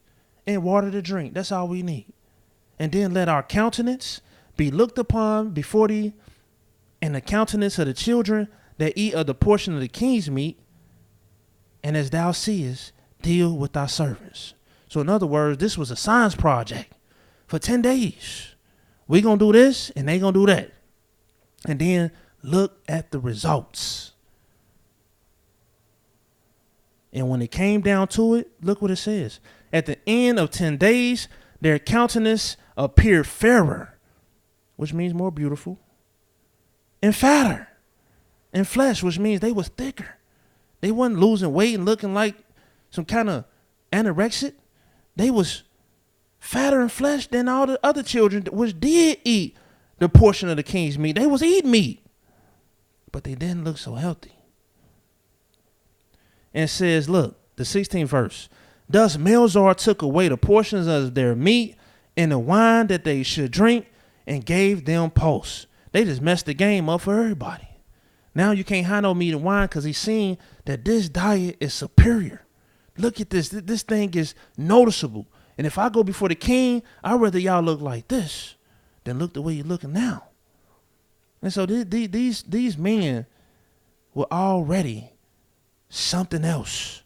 and water to drink. That's all we need. And then let our countenance be looked upon before thee, and the countenance of the children that eat of the portion of the king's meat. And as thou seest, deal with thy servants. So in other words, this was a science project for 10 days. We're going to do this and they going to do that. And then look at the results. And when it came down to it, look what it says. At the end of 10 days, their countenance appeared fairer, which means more beautiful, and fatter, and flesh, which means they was thicker. They wasn't losing weight and looking like some kind of anorexic. They was fatter in flesh than all the other children which did eat the portion of the king's meat. They was eating meat, but they didn't look so healthy. And it says, look, the 16th verse. Thus Melzar took away the portions of their meat and the wine that they should drink and gave them posts. They just messed the game up for everybody. Now you can't have no meat and wine because he's seen that this diet is superior. Look at this. This thing is noticeable. And if I go before the king, I'd rather y'all look like this than look the way you're looking now. And so these men were already something else.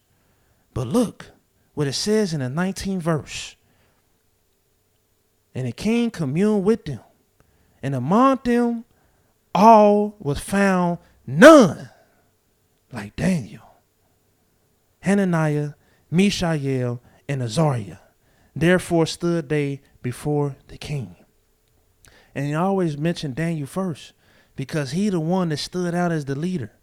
But look what it says in the 19th verse. And the king communed with them, and among them all was found none like Daniel, Hananiah, Mishael, and Azariah. Therefore stood they before the king. And he always mentioned Daniel first because he the one that stood out as the leader.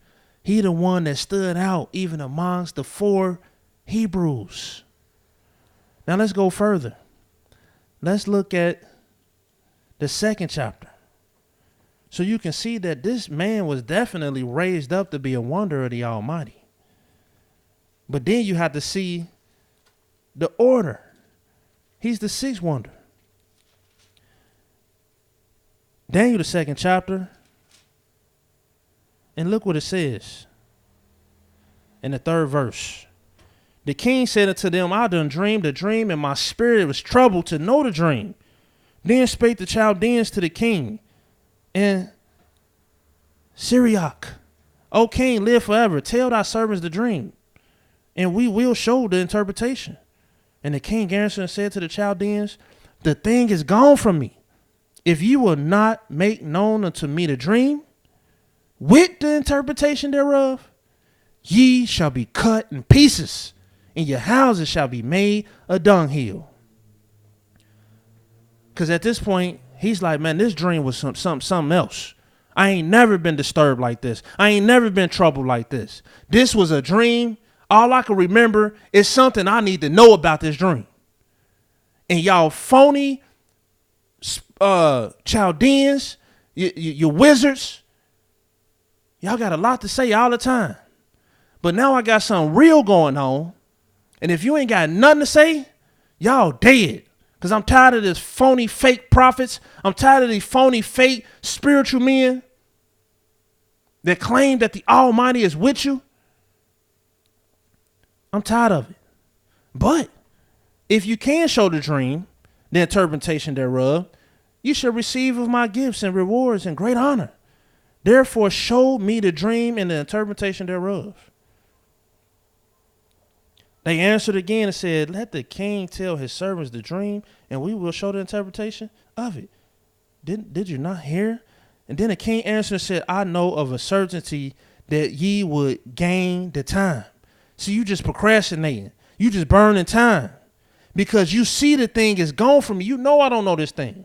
He the one that stood out even amongst the 4 Hebrews. Now let's go further. Let's look at the 2nd chapter. So you can see that this man was definitely raised up to be a wonder of the Almighty. But then you have to see the order. He's the 6th wonder. Daniel, the 2nd chapter. And look what it says in the 3rd verse. The king said unto them, I done dreamed a dream, and my spirit was troubled to know the dream. Then spake the Chaldeans to the king, and Syriac, O king, live forever. Tell thy servants the dream, and we will show the interpretation. And the king answered and said to the Chaldeans, the thing is gone from me. If you will not make known unto me the dream with the interpretation thereof, ye shall be cut in pieces, and your houses shall be made a dunghill. Because at this point, he's like, man, this dream was something else. I ain't never been disturbed like this. I ain't never been troubled like this. This was a dream. All I can remember is something I need to know about this dream. And y'all phony Chaldeans, you wizards, y'all got a lot to say all the time. But now I got something real going on. And if you ain't got nothing to say, y'all dead. Because I'm tired of this phony fake prophets. I'm tired of these phony fake spiritual men that claim that the Almighty is with you. I'm tired of it. But if you can show the dream, the interpretation thereof, you shall receive of my gifts and rewards and great honor. Therefore show me the dream and the interpretation thereof. They answered again and said, let the king tell his servants the dream, and we will show the interpretation of it. Did you not hear? And then the king answered and said, I know of a certainty that ye would gain the time. See, you just procrastinating. You just burning time because you see the thing is gone from you. You know I don't know this thing.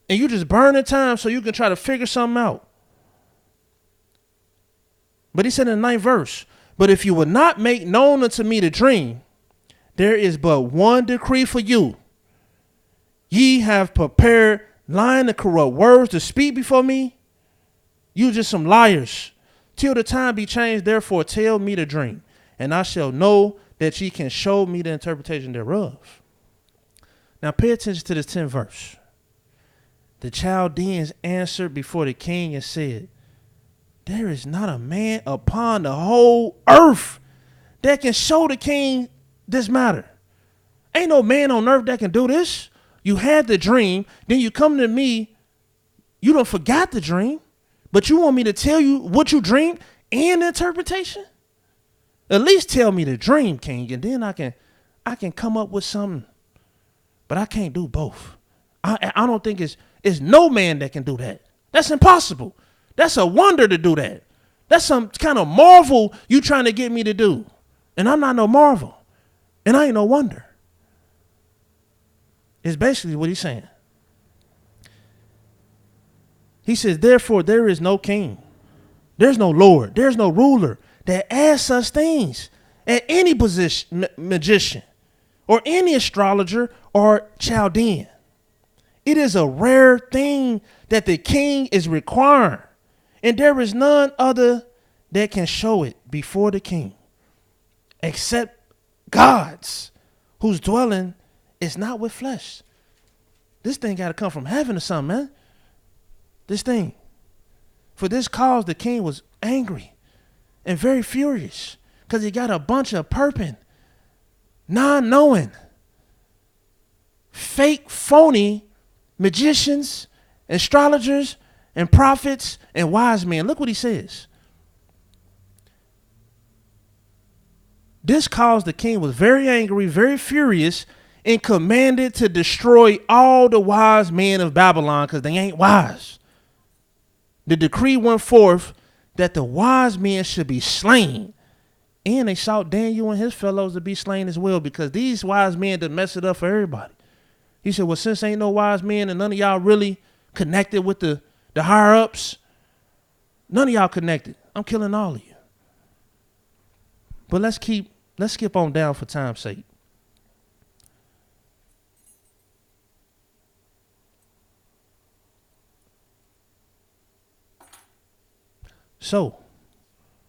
And you just burning time so you can try to figure something out. But he said in the 9th verse, but if you would not make known unto me the dream, there is but one decree for you. Ye have prepared lying and corrupt words to speak before me. You just some liars. Till the time be changed, therefore tell me the dream, and I shall know that ye can show me the interpretation thereof. Now pay attention to this 10th verse. The Chaldeans answered before the king and said, there is not a man upon the whole earth that can show the king this matter. Ain't no man on earth that can do this. You had the dream, then you come to me, you don't forgot the dream, but you want me to tell you what you dreamed and the interpretation? At least tell me the dream, king, and then I can come up with something. But I can't do both. I don't think it's no man that can do that. That's impossible. That's a wonder to do that. That's some kind of marvel you trying to get me to do. And I'm not no marvel. And I ain't no wonder. It's basically what he's saying. He says, therefore, there is no king. There's no Lord. There's no ruler that asks such things at any position, magician or any astrologer or Chaldean. It is a rare thing that the king is requiring, and there is none other that can show it before the king, except God's, whose dwelling is not with flesh. This thing got to come from heaven or something, man. This thing. For this cause, the king was angry and very furious because he got a bunch of perping, non-knowing, fake, phony magicians, astrologers, and prophets and wise men. Look what he says. This caused the king was very angry, very furious, and commanded to destroy all the wise men of Babylon because they ain't wise. The decree went forth that the wise men should be slain. And they sought DaniEL and his fellows to be slain as well, because these wise men done mess it up for everybody. He said, well, since ain't no wise men and none of y'all really connected with the higher ups, none of y'all connected. I'm killing all of you. But let's skip on down for time's sake. So,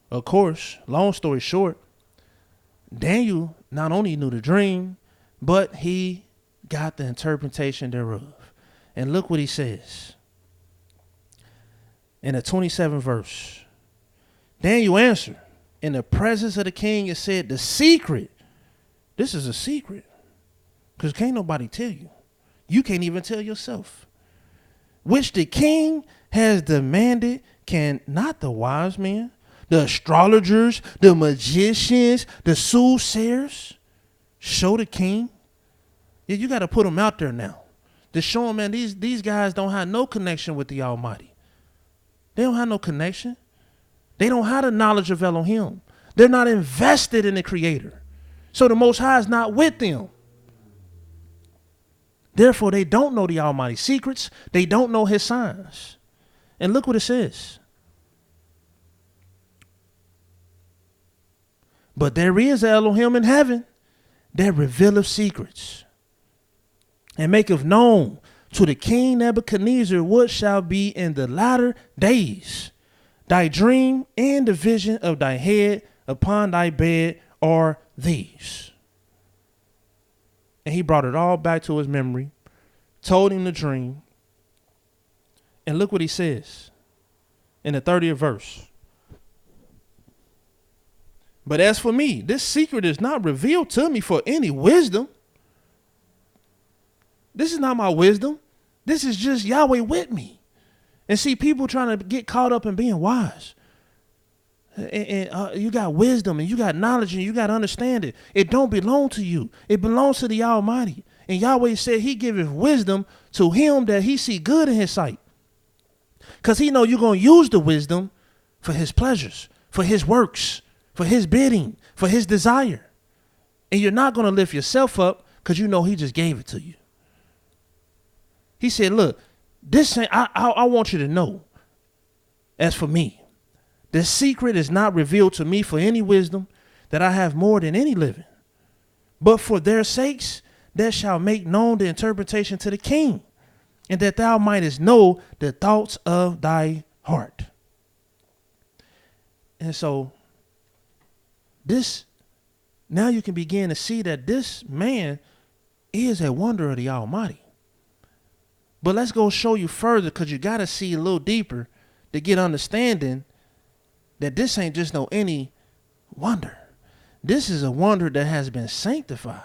of course, long story short, DaniEL not only knew the dream, but he got the interpretation thereof. And look what he says. In the 27th verse, DaniEL answered in the presence of the king and said, the secret, this is a secret, because can't nobody tell you. You can't even tell yourself. Which the king has demanded, can not the wise men, the astrologers, the magicians, the soothsayers show the king? Yeah, you got to put them out there now to show them, man, these guys don't have no connection with the Almighty. They don't have no connection. They don't have the knowledge of Elohim. They're not invested in the Creator. So the Most High is not with them. Therefore, they don't know the Almighty's secrets. They don't know his signs. And look what it says. But there is Elohim in heaven that revealeth secrets, and maketh known to the king Nebuchadnezzar what shall be in the latter days. Thy dream and the vision of thy head upon thy bed are these. And he brought it all back to his memory, told him the dream. And look what he says in the 30th verse. But as for me, this secret is not revealed to me for any wisdom. This is not my wisdom. This is just Yahweh with me. And see, people trying to get caught up in being wise. And you got wisdom and you got knowledge and you got understanding. It don't belong to you. It belongs to the Almighty. And Yahweh said he giveth wisdom to him that he see good in his sight. Because he know you're going to use the wisdom for his pleasures. for his works, for his bidding, for his desire. And you're not going to lift yourself up because you know he just gave it to you. He said, look, this ain't, I want you to know, as for me, the secret is not revealed to me for any wisdom, that I have more than any living. But for their sakes, that shall make known the interpretation to the king, and that thou mightest know the thoughts of thy heart. And so now you can begin to see that this man is a wonder of the Almighty. But let's go show you further, because you got to see a little deeper to get understanding that this ain't just no any wonder. This is a wonder that has been sanctified.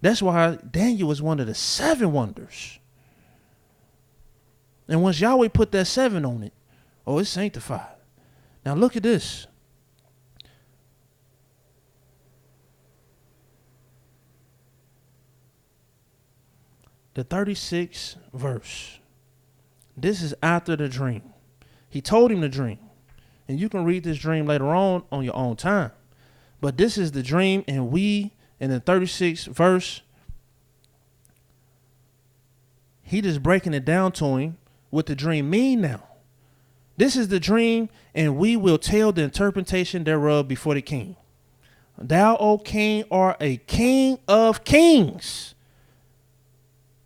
That's why Daniel was one of the 7 wonders. And once Yahweh put that 7 on it, it's sanctified. Now look at this. The 36th verse. This is after the dream. He told him the dream. And you can read this dream later on your own time. But this is the dream, and in the 36th verse, he just breaking it down to him what the dream mean now. This is the dream, and we will tell the interpretation thereof before the king. Thou, O king, art a king of kings.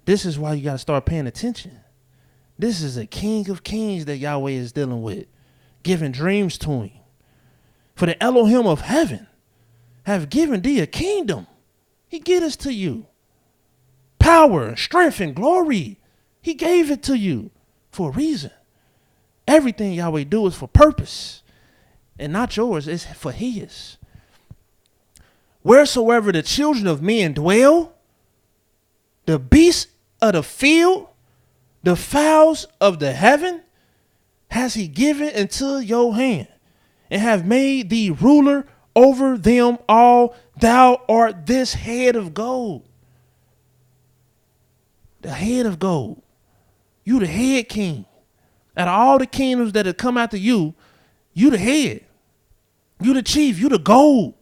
This is why you got to start paying attention. This is a king of kings that Yahweh is dealing with, giving dreams to him. For the Elohim of heaven have given thee a kingdom. He gave us to you. Power, strength, and glory. He gave it to you for a reason. Everything Yahweh do is for purpose. And not yours, it's for his. Wheresoever the children of men dwell, the beasts of the field, the fowls of the heaven, has he given into your hand, and have made thee ruler over them all. Thou art this head of gold. The head of gold. You the head king. Out of all the kingdoms that have come after you, you the head. You the chief. You the gold.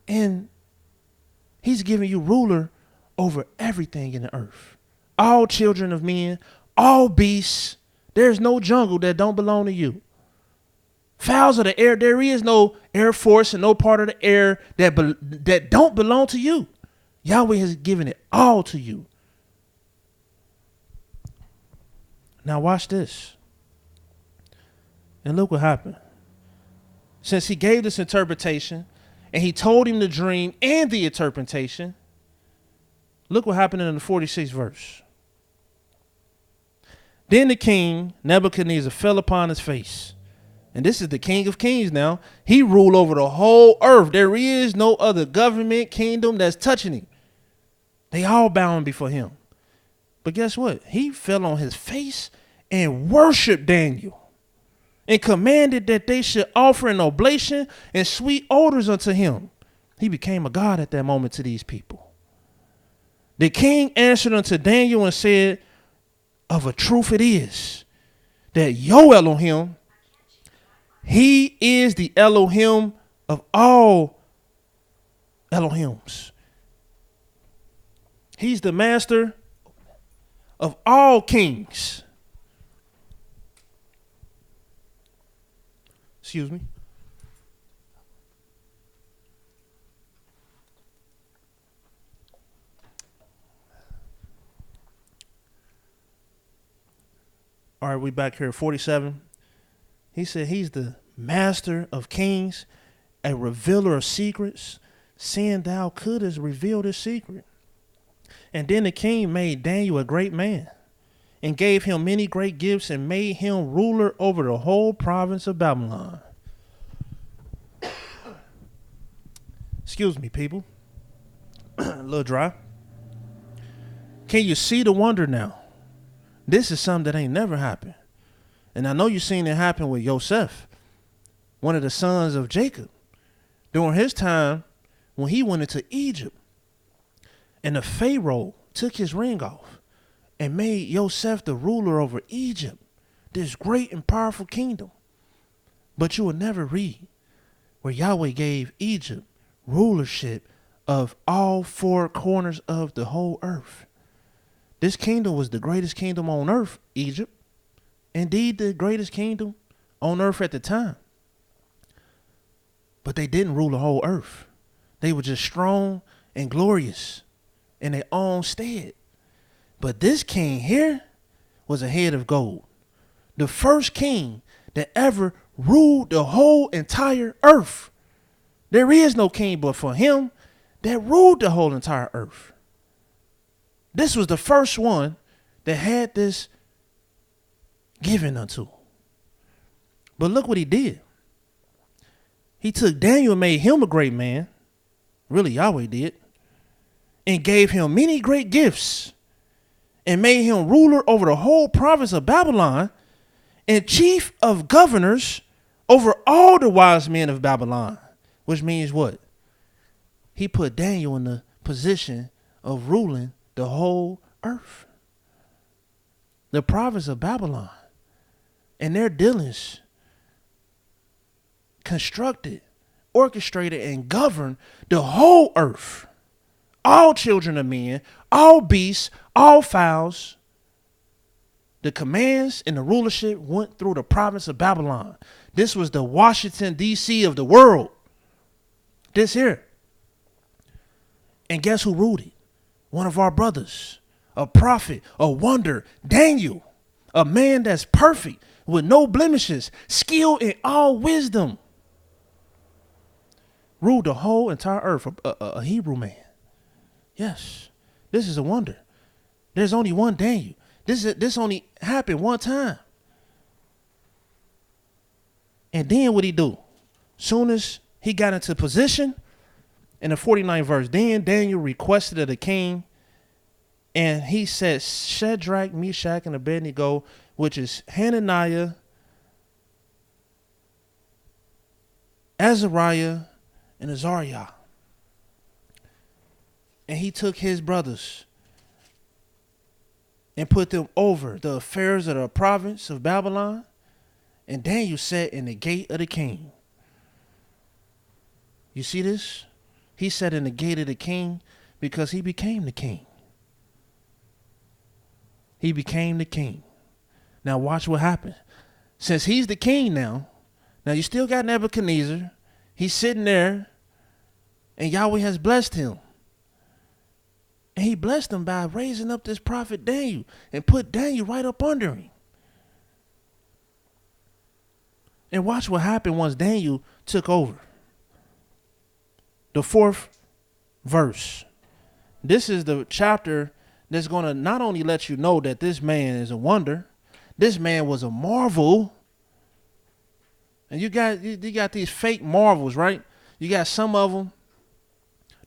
And he's giving you ruler over everything in the earth. All children of men, all beasts. There's no jungle that don't belong to you. Fowls of the air, there is no air force and no part of the air that don't belong to you. Yahweh has given it all to you. Now watch this. And look what happened. Since he gave this interpretation, and he told him the dream and the interpretation, look what happened in the 46th verse. Then the king Nebuchadnezzar fell upon his face. And this is the king of kings now. He ruled over the whole earth. There is no other government, kingdom that's touching him. They all bowing before him. But guess what? He fell on his face and worshiped Daniel, and commanded that they should offer an oblation and sweet odors unto him. He became a god at that moment to these people. The king answered unto Daniel and said, of a truth it is that your Elohim, he is the Elohim of all Elohims. He's the master of all kings. Excuse me. All right, we back here at 47. He said he's the master of kings, a revealer of secrets, seeing thou couldst reveal this secret. And then the king made Daniel a great man, and gave him many great gifts, and made him ruler over the whole province of Babylon. Excuse me, people. A little dry. Can you see the wonder now? This is something that ain't never happened. And I know you've seen it happen with Joseph, one of the sons of Jacob, during his time when he went into Egypt. And the Pharaoh took his ring off and made Joseph the ruler over Egypt, this great and powerful kingdom. But you will never read where Yahweh gave Egypt rulership of all four corners of the whole earth. This kingdom was the greatest kingdom on earth, Egypt. Indeed, the greatest kingdom on earth at the time. But they didn't rule the whole earth. They were just strong and glorious in their own stead. But this king here was a head of gold. The first king that ever ruled the whole entire earth. There is no king but for him that ruled the whole entire earth. This was the first one that had this given unto. But look what he did. He took Daniel and made him a great man. Really, Yahweh did. And gave him many great gifts. And made him ruler over the whole province of Babylon. And chief of governors over all the wise men of Babylon. Which means what? He put Daniel in the position of ruling the whole earth. The province of Babylon. And their dealings constructed, orchestrated, and governed the whole earth. All children of men, all beasts, all fowls. The commands and the rulership went through the province of Babylon. This was the Washington, D.C. of the world. This here. And guess who ruled it? One of our brothers. A prophet, a wonder, Daniel. A man that's perfect, with no blemishes, skilled in all wisdom. Ruled the whole entire earth, a Hebrew man. Yes, this is a wonder. There's only one Daniel. This only happened one time. And then what he do? Soon as he got into position, in the 49th verse, then Daniel requested of the king, and he said, Shadrach, Meshach, and Abednego, which is Hananiah, Azariah, and Azariah. And he took his brothers and put them over the affairs of the province of Babylon. And Daniel sat in the gate of the king. You see this? He sat in the gate of the king because he became the king. He became the king. Now watch what happened. Since he's the king now you still got Nebuchadnezzar. He's sitting there and Yahweh has blessed him. And he blessed him by raising up this prophet Daniel and put Daniel right up under him. And watch what happened once Daniel took over. The 4th verse. This is the chapter that's going to not only let you know that this man is a wonder, this man was a marvel. And you got these fake marvels, right? You got some of them,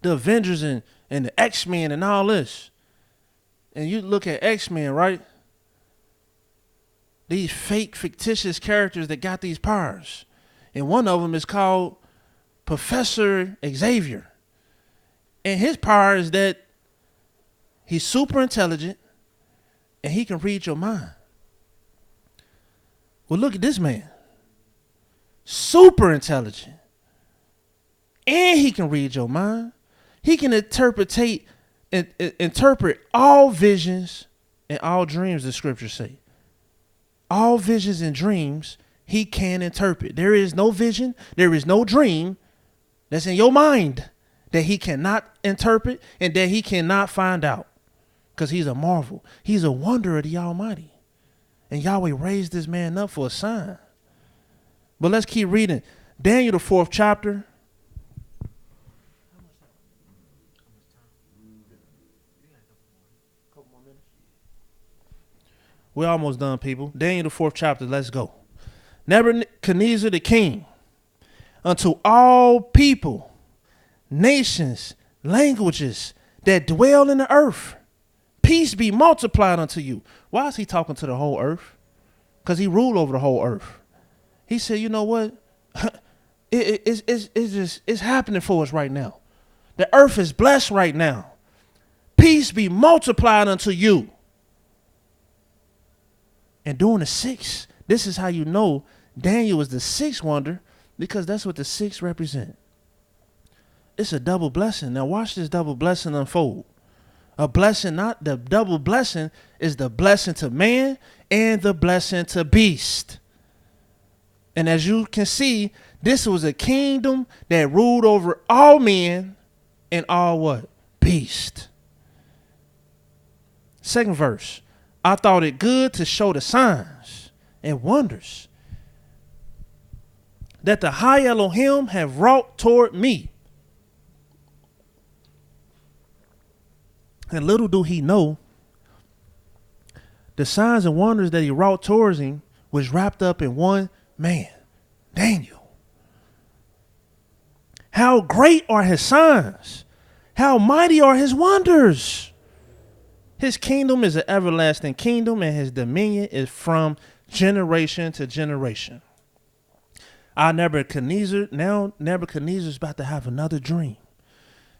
the Avengers and the X-Men and all this. And you look at X-Men, right? These fake, fictitious characters that got these powers. And one of them is called Professor Xavier. And his power is that he's super intelligent and he can read your mind. Well, look at this man. Super intelligent. And he can read your mind. He can interpret all visions and all dreams, the scriptures say. All visions and dreams he can interpret. There is no vision, there is no dream that's in your mind that he cannot interpret and that he cannot find out. Because he's a marvel. He's a wonder of the Almighty. And Yahweh raised this man up for a sign. But let's keep reading. Daniel, the 4th chapter. We're almost done, people. Daniel, the 4th chapter. Let's go. Nebuchadnezzar the king, unto all people, nations, languages that dwell in the earth, peace be multiplied unto you. Why is he talking to the whole earth? Because he ruled over the whole earth. He said, you know what? It's happening for us right now. The earth is blessed right now. Peace be multiplied unto you. And during the 6th, this is how you know Daniel was the sixth wonder because that's what the six represent. It's a double blessing. Now watch this double blessing unfold. A blessing, not the double blessing, is the blessing to man and the blessing to beast. And as you can see, this was a kingdom that ruled over all men and all what? Beast. Second verse. I thought it good to show the signs and wonders that the high Elohim have wrought toward me. And little do he know, the signs and wonders that he wrought towards him was wrapped up in one man, Daniel. How great are his signs? How mighty are his wonders? His kingdom is an everlasting kingdom, and his dominion is from generation to generation. Nebuchadnezzar is about to have another dream.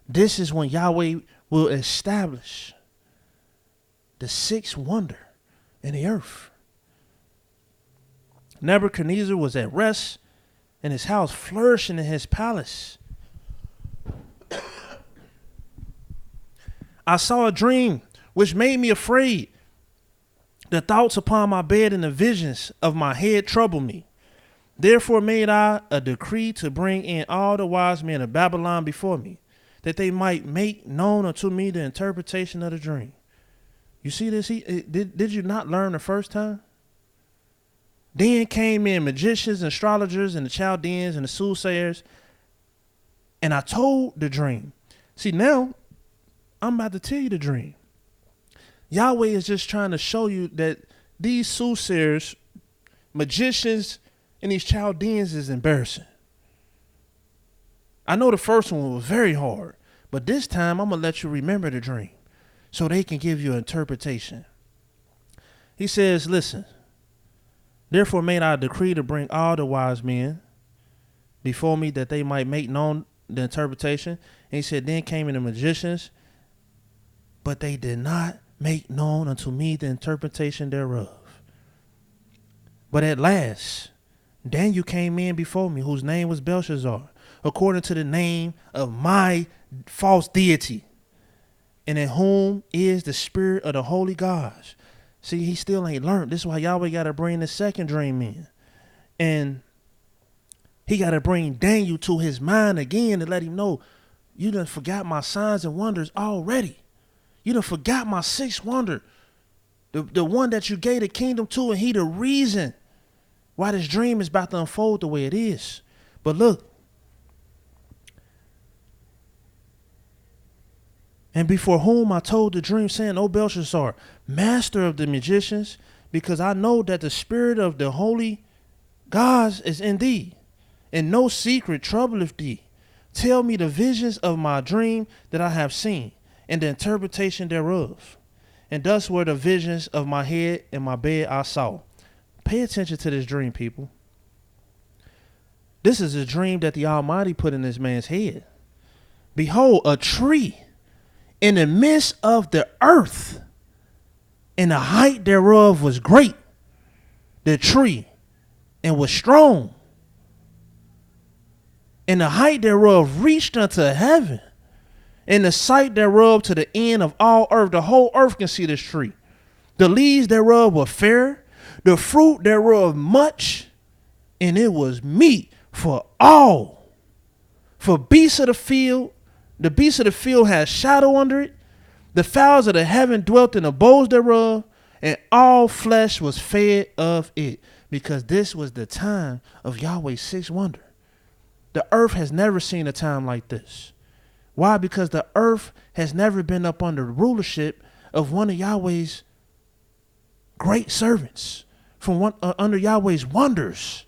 This is when Yahweh will establish the sixth wonder in the earth. Nebuchadnezzar was at rest in his house, flourishing in his palace. I saw a dream which made me afraid. The thoughts upon my bed and the visions of my head troubled me. Therefore made I a decree to bring in all the wise men of Babylon before me, that they might make known unto me the interpretation of the dream. You see this? Did you not learn the first time? Then came in magicians and astrologers and the Chaldeans and the soothsayers, and I told the dream. See, now I'm about to tell you the dream. Yahweh is just trying to show you that these soothsayers, magicians, and these Chaldeans is embarrassing. I know the first one was very hard, but this time I'm going to let you remember the dream so they can give you an interpretation. He says, listen, therefore made I a decree to bring all the wise men before me that they might make known the interpretation. And he said, then came in the magicians, but they did not make known unto me the interpretation thereof. But at last, Daniel came in before me, whose name was Belshazzar, according to the name of my false deity, and in whom is the spirit of the holy gods. See, he still ain't learned. This is why Yahweh got to bring the second dream in. And he got to bring Daniel to his mind again to let him know, you done forgot my signs and wonders already. You done forgot my sixth wonder, the one that you gave the kingdom to, and he the reason why this dream is about to unfold the way it is. But look, and before whom I told the dream, saying, O Belshazzar, master of the magicians, because I know that the spirit of the holy gods is in thee, and no secret troubleth thee. Tell me the visions of my dream that I have seen, and the interpretation thereof. And thus were the visions of my head and my bed I saw. Pay attention to this dream, people. This is a dream that the Almighty put in this man's head. Behold, a tree in the midst of the earth, and the height thereof was great. The tree, and was strong, and the height thereof reached unto heaven, and the sight thereof to the end of all earth. The whole earth can see this tree. The leaves thereof were fair, the fruit thereof much, and it was meat for all. For beasts of the field, the beasts of the field had shadow under it. The fowls of the heaven dwelt in the boughs thereof, and all flesh was fed of it. Because this was the time of Yahweh's sixth wonder. The earth has never seen a time like this. Why? Because the earth has never been up under the rulership of one of Yahweh's great servants, from under Yahweh's wonders.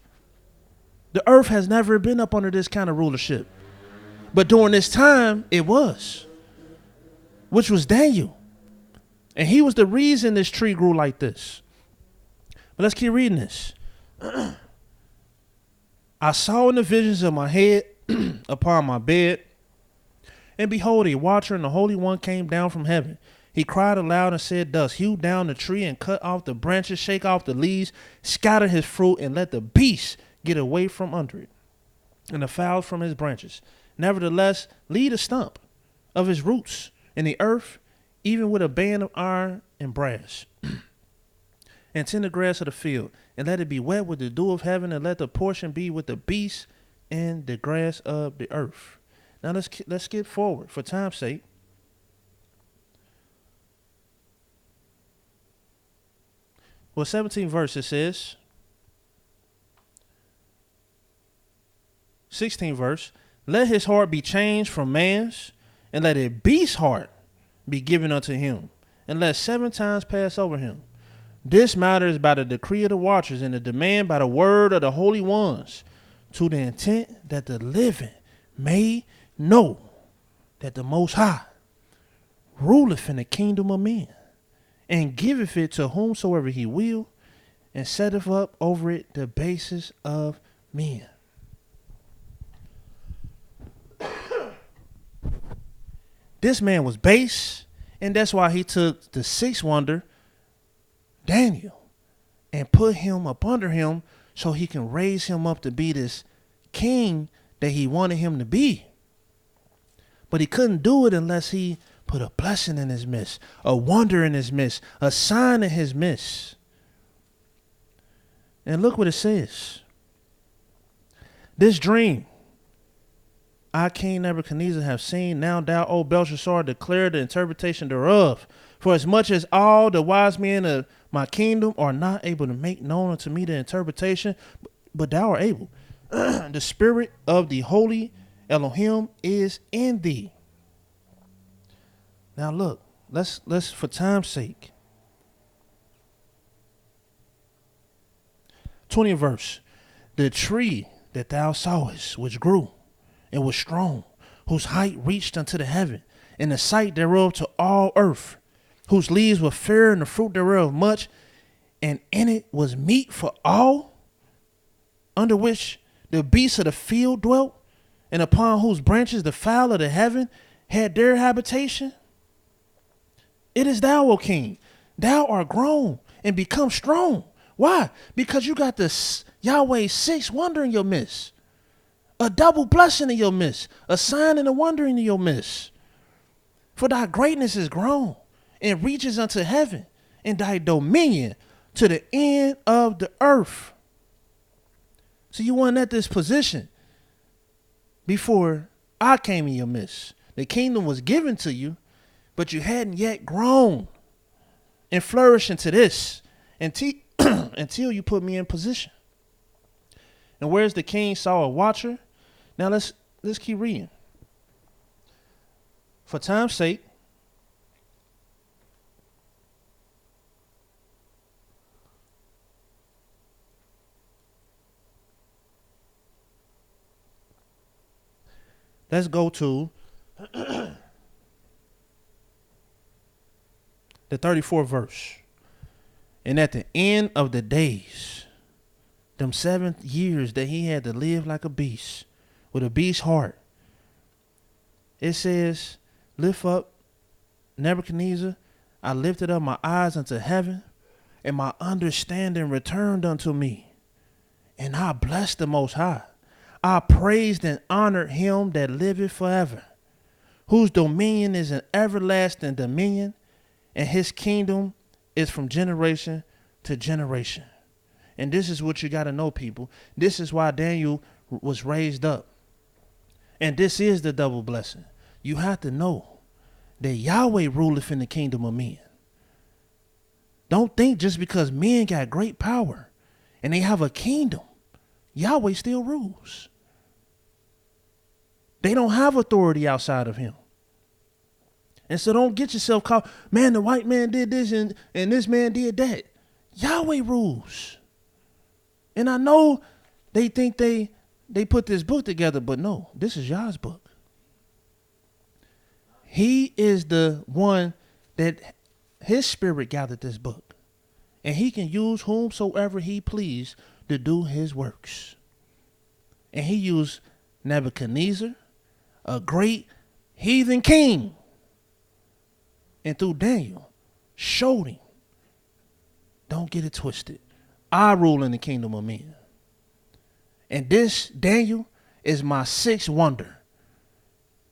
The earth has never been up under this kind of rulership. But during this time, it was, which was Daniel. And he was the reason this tree grew like this. But let's keep reading this. I saw in the visions of my head upon my bed, and behold, a watcher and the Holy One came down from heaven. He cried aloud and said thus, hew down the tree and cut off the branches, shake off the leaves, scatter his fruit, and let the beasts get away from under it, and the fowls from his branches. Nevertheless, leave a stump of his roots in the earth, even with a band of iron and brass. And tend the grass of the field, and let it be wet with the dew of heaven, and let the portion be with the beasts and the grass of the earth. Now let's skip forward for time's sake. Well, 17th verse, it says, 16th verse, let his heart be changed from man's, and let a beast's heart be given unto him, and let 7 times pass over him. This matter is by the decree of the watchers, and the demand by the word of the holy ones, to the intent that the living may know that the Most High ruleth in the kingdom of men, and giveth it to whomsoever he will, and setteth up over it the basis of men. This man was base, and that's why he took the 6th wonder, DaniEL, and put him up under him so he can raise him up to be this king that he wanted him to be. But he couldn't do it unless he put a blessing in his midst, a wonder in his midst, a sign in his midst. And look what it says. This dream I, King Nebuchadnezzar, have seen. Now thou, O Belshazzar, declare the interpretation thereof. For as much as all the wise men of my kingdom are not able to make known unto me the interpretation, but thou art able. The spirit of the holy Elohim is in thee. Now look, let's for time's sake. 20th verse. The tree that thou sawest, which grew and was strong, whose height reached unto the heaven, and the sight thereof to all earth, whose leaves were fair and the fruit thereof much, and in it was meat for all, under which the beasts of the field dwelt, and upon whose branches the fowl of the heaven had their habitation. It is thou, O king. Thou art grown and become strong. Why? Because you got this Yahweh's 6th wonder in your midst. A double blessing in your midst. A sign and a wonder in your midst. For thy greatness is grown and reaches unto heaven, and thy dominion to the end of the earth. So you weren't at this position before I came in your midst. The kingdom was given to you, but you hadn't yet grown and flourished into this until you put me in position. And where's the king saw a watcher? Now let's keep reading. For time's sake, let's go to the 34th verse. And at the end of the days, them 7 years that he had to live like a beast, with a beast's heart, it says, lift up Nebuchadnezzar, I lifted up my eyes unto heaven, and my understanding returned unto me. And I blessed the Most High. I praised and honored him that liveth forever, whose dominion is an everlasting dominion, and his kingdom is from generation to generation. And this is what you got to know, people. This is why DaniEL was raised up. And this is the double blessing. You have to know that Yahweh ruleth in the kingdom of men. Don't think just because men got great power and they have a kingdom, Yahweh still rules. They don't have authority outside of him. And so don't get yourself caught, man, the white man did this and this man did that. Yahweh rules. And I know they think they put this book together, but no, this is Yah's book. He is the one that his spirit gathered this book. And he can use whomsoever he please to do his works. And he used Nebuchadnezzar, a great heathen king, and through Daniel showed him, don't get it twisted, I rule in the kingdom of men. And this Daniel is my sixth wonder,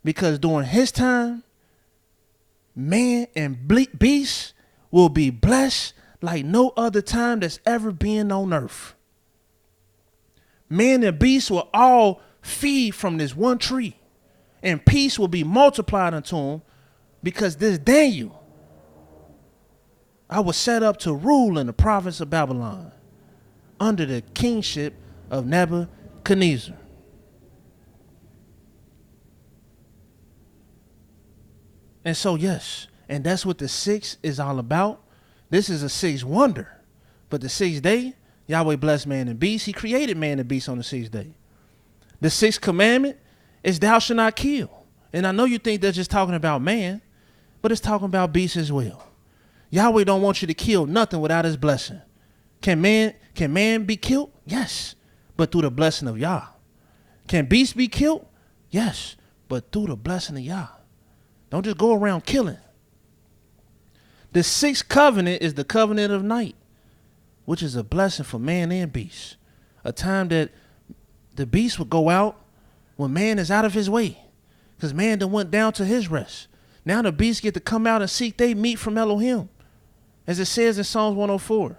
because during his time, man and beast will be blessed like no other time that's ever been on earth. Man and beast will all feed from this one tree, and peace will be multiplied unto him, because this Daniel, I was set up to rule in the province of Babylon under the kingship of Nebuchadnezzar. And so, yes, and that's what the sixth is all about. This is a sixth wonder. But the sixth day, Yahweh blessed man and beast. He created man and beast on the sixth day. The sixth commandment is thou shalt not kill. And I know you think they're just talking about man, but it's talking about beast as well. Yahweh don't want you to kill nothing without his blessing. Can man be killed? Yes, but through the blessing of Yah. Can beasts be killed? Yes, but through the blessing of Yah. Don't just go around killing. The sixth covenant is the covenant of night, which is a blessing for man and beast. A time that the beast would go out when man is out of his way, because man done went down to his rest. Now the beasts get to come out and seek they meat from Elohim, as it says in Psalms 104.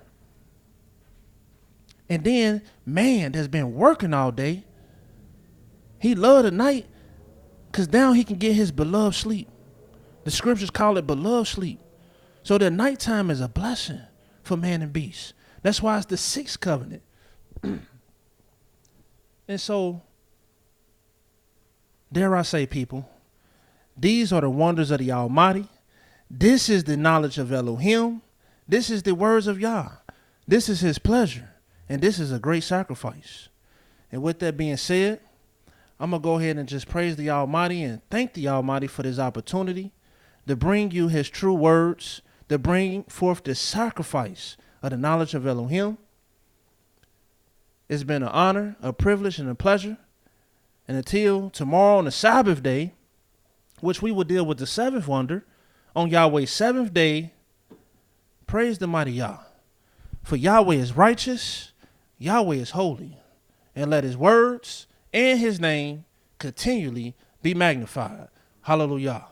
And then man that's been working all day, he loved the night, because now he can get his beloved sleep. The scriptures call it beloved sleep. So the nighttime is a blessing for man and beast. That's why it's the sixth covenant. And so, dare I say, people, these are the wonders of the Almighty. This is the knowledge of Elohim. This is the words of Yah. This is his pleasure. And this is a great sacrifice. And with that being said, I'm going to go ahead and just praise the Almighty and thank the Almighty for this opportunity to bring you his true words, to bring forth the sacrifice of the knowledge of Elohim. It's been an honor, a privilege, and a pleasure. And until tomorrow on the Sabbath day, which we will deal with the seventh wonder, on Yahweh's seventh day, praise the mighty Yah. For Yahweh is righteous, Yahweh is holy, and let his words and his name continually be magnified. Hallelujah.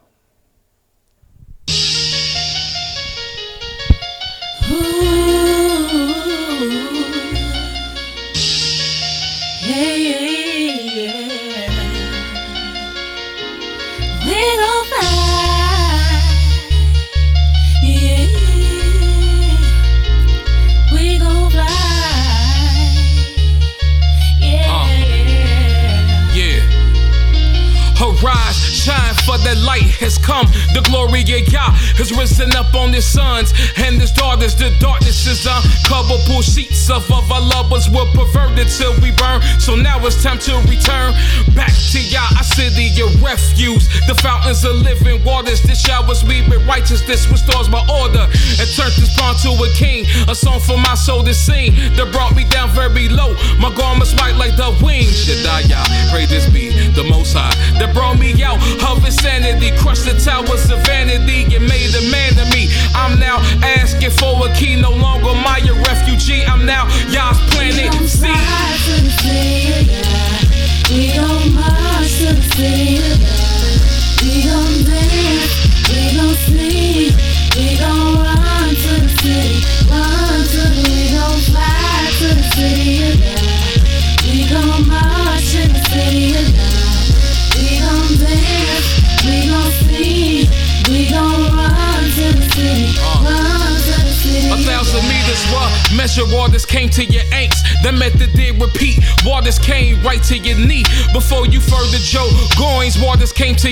We're gon' fly. Yeah. We gon' fly. Arise, shine, for the light has come. The glory of Yah has risen up on his sons and his daughters. The darkness is uncoverable. Sheets of our lovers were perverted till we burn. So now it's time to return back to Yah, our city of refuge. The fountains of living waters. This showers me with righteousness, restores my order, and turns this pawn to a king. A song for my soul to sing that brought me down very low. My garments white like the wings. YAH, praise be the Most High that brought me out of insanity, crushed the towers of vanity, and made a man of me. I'm now asking for a key, no longer my refugee. I'm now Yah's planet. See, we gon' march to the city of God. We gon' dance, we gon' sing, we gon' run to the city, we gon' fly to the city of God. We gon' march to the city of God. We gon' dance, we gon' sing, we gon' run to the city, run to the city. 1,000 meters were measure, waters came to your ankles. The method did repeat, waters came right to your knee. Before you further Joe goings, waters came to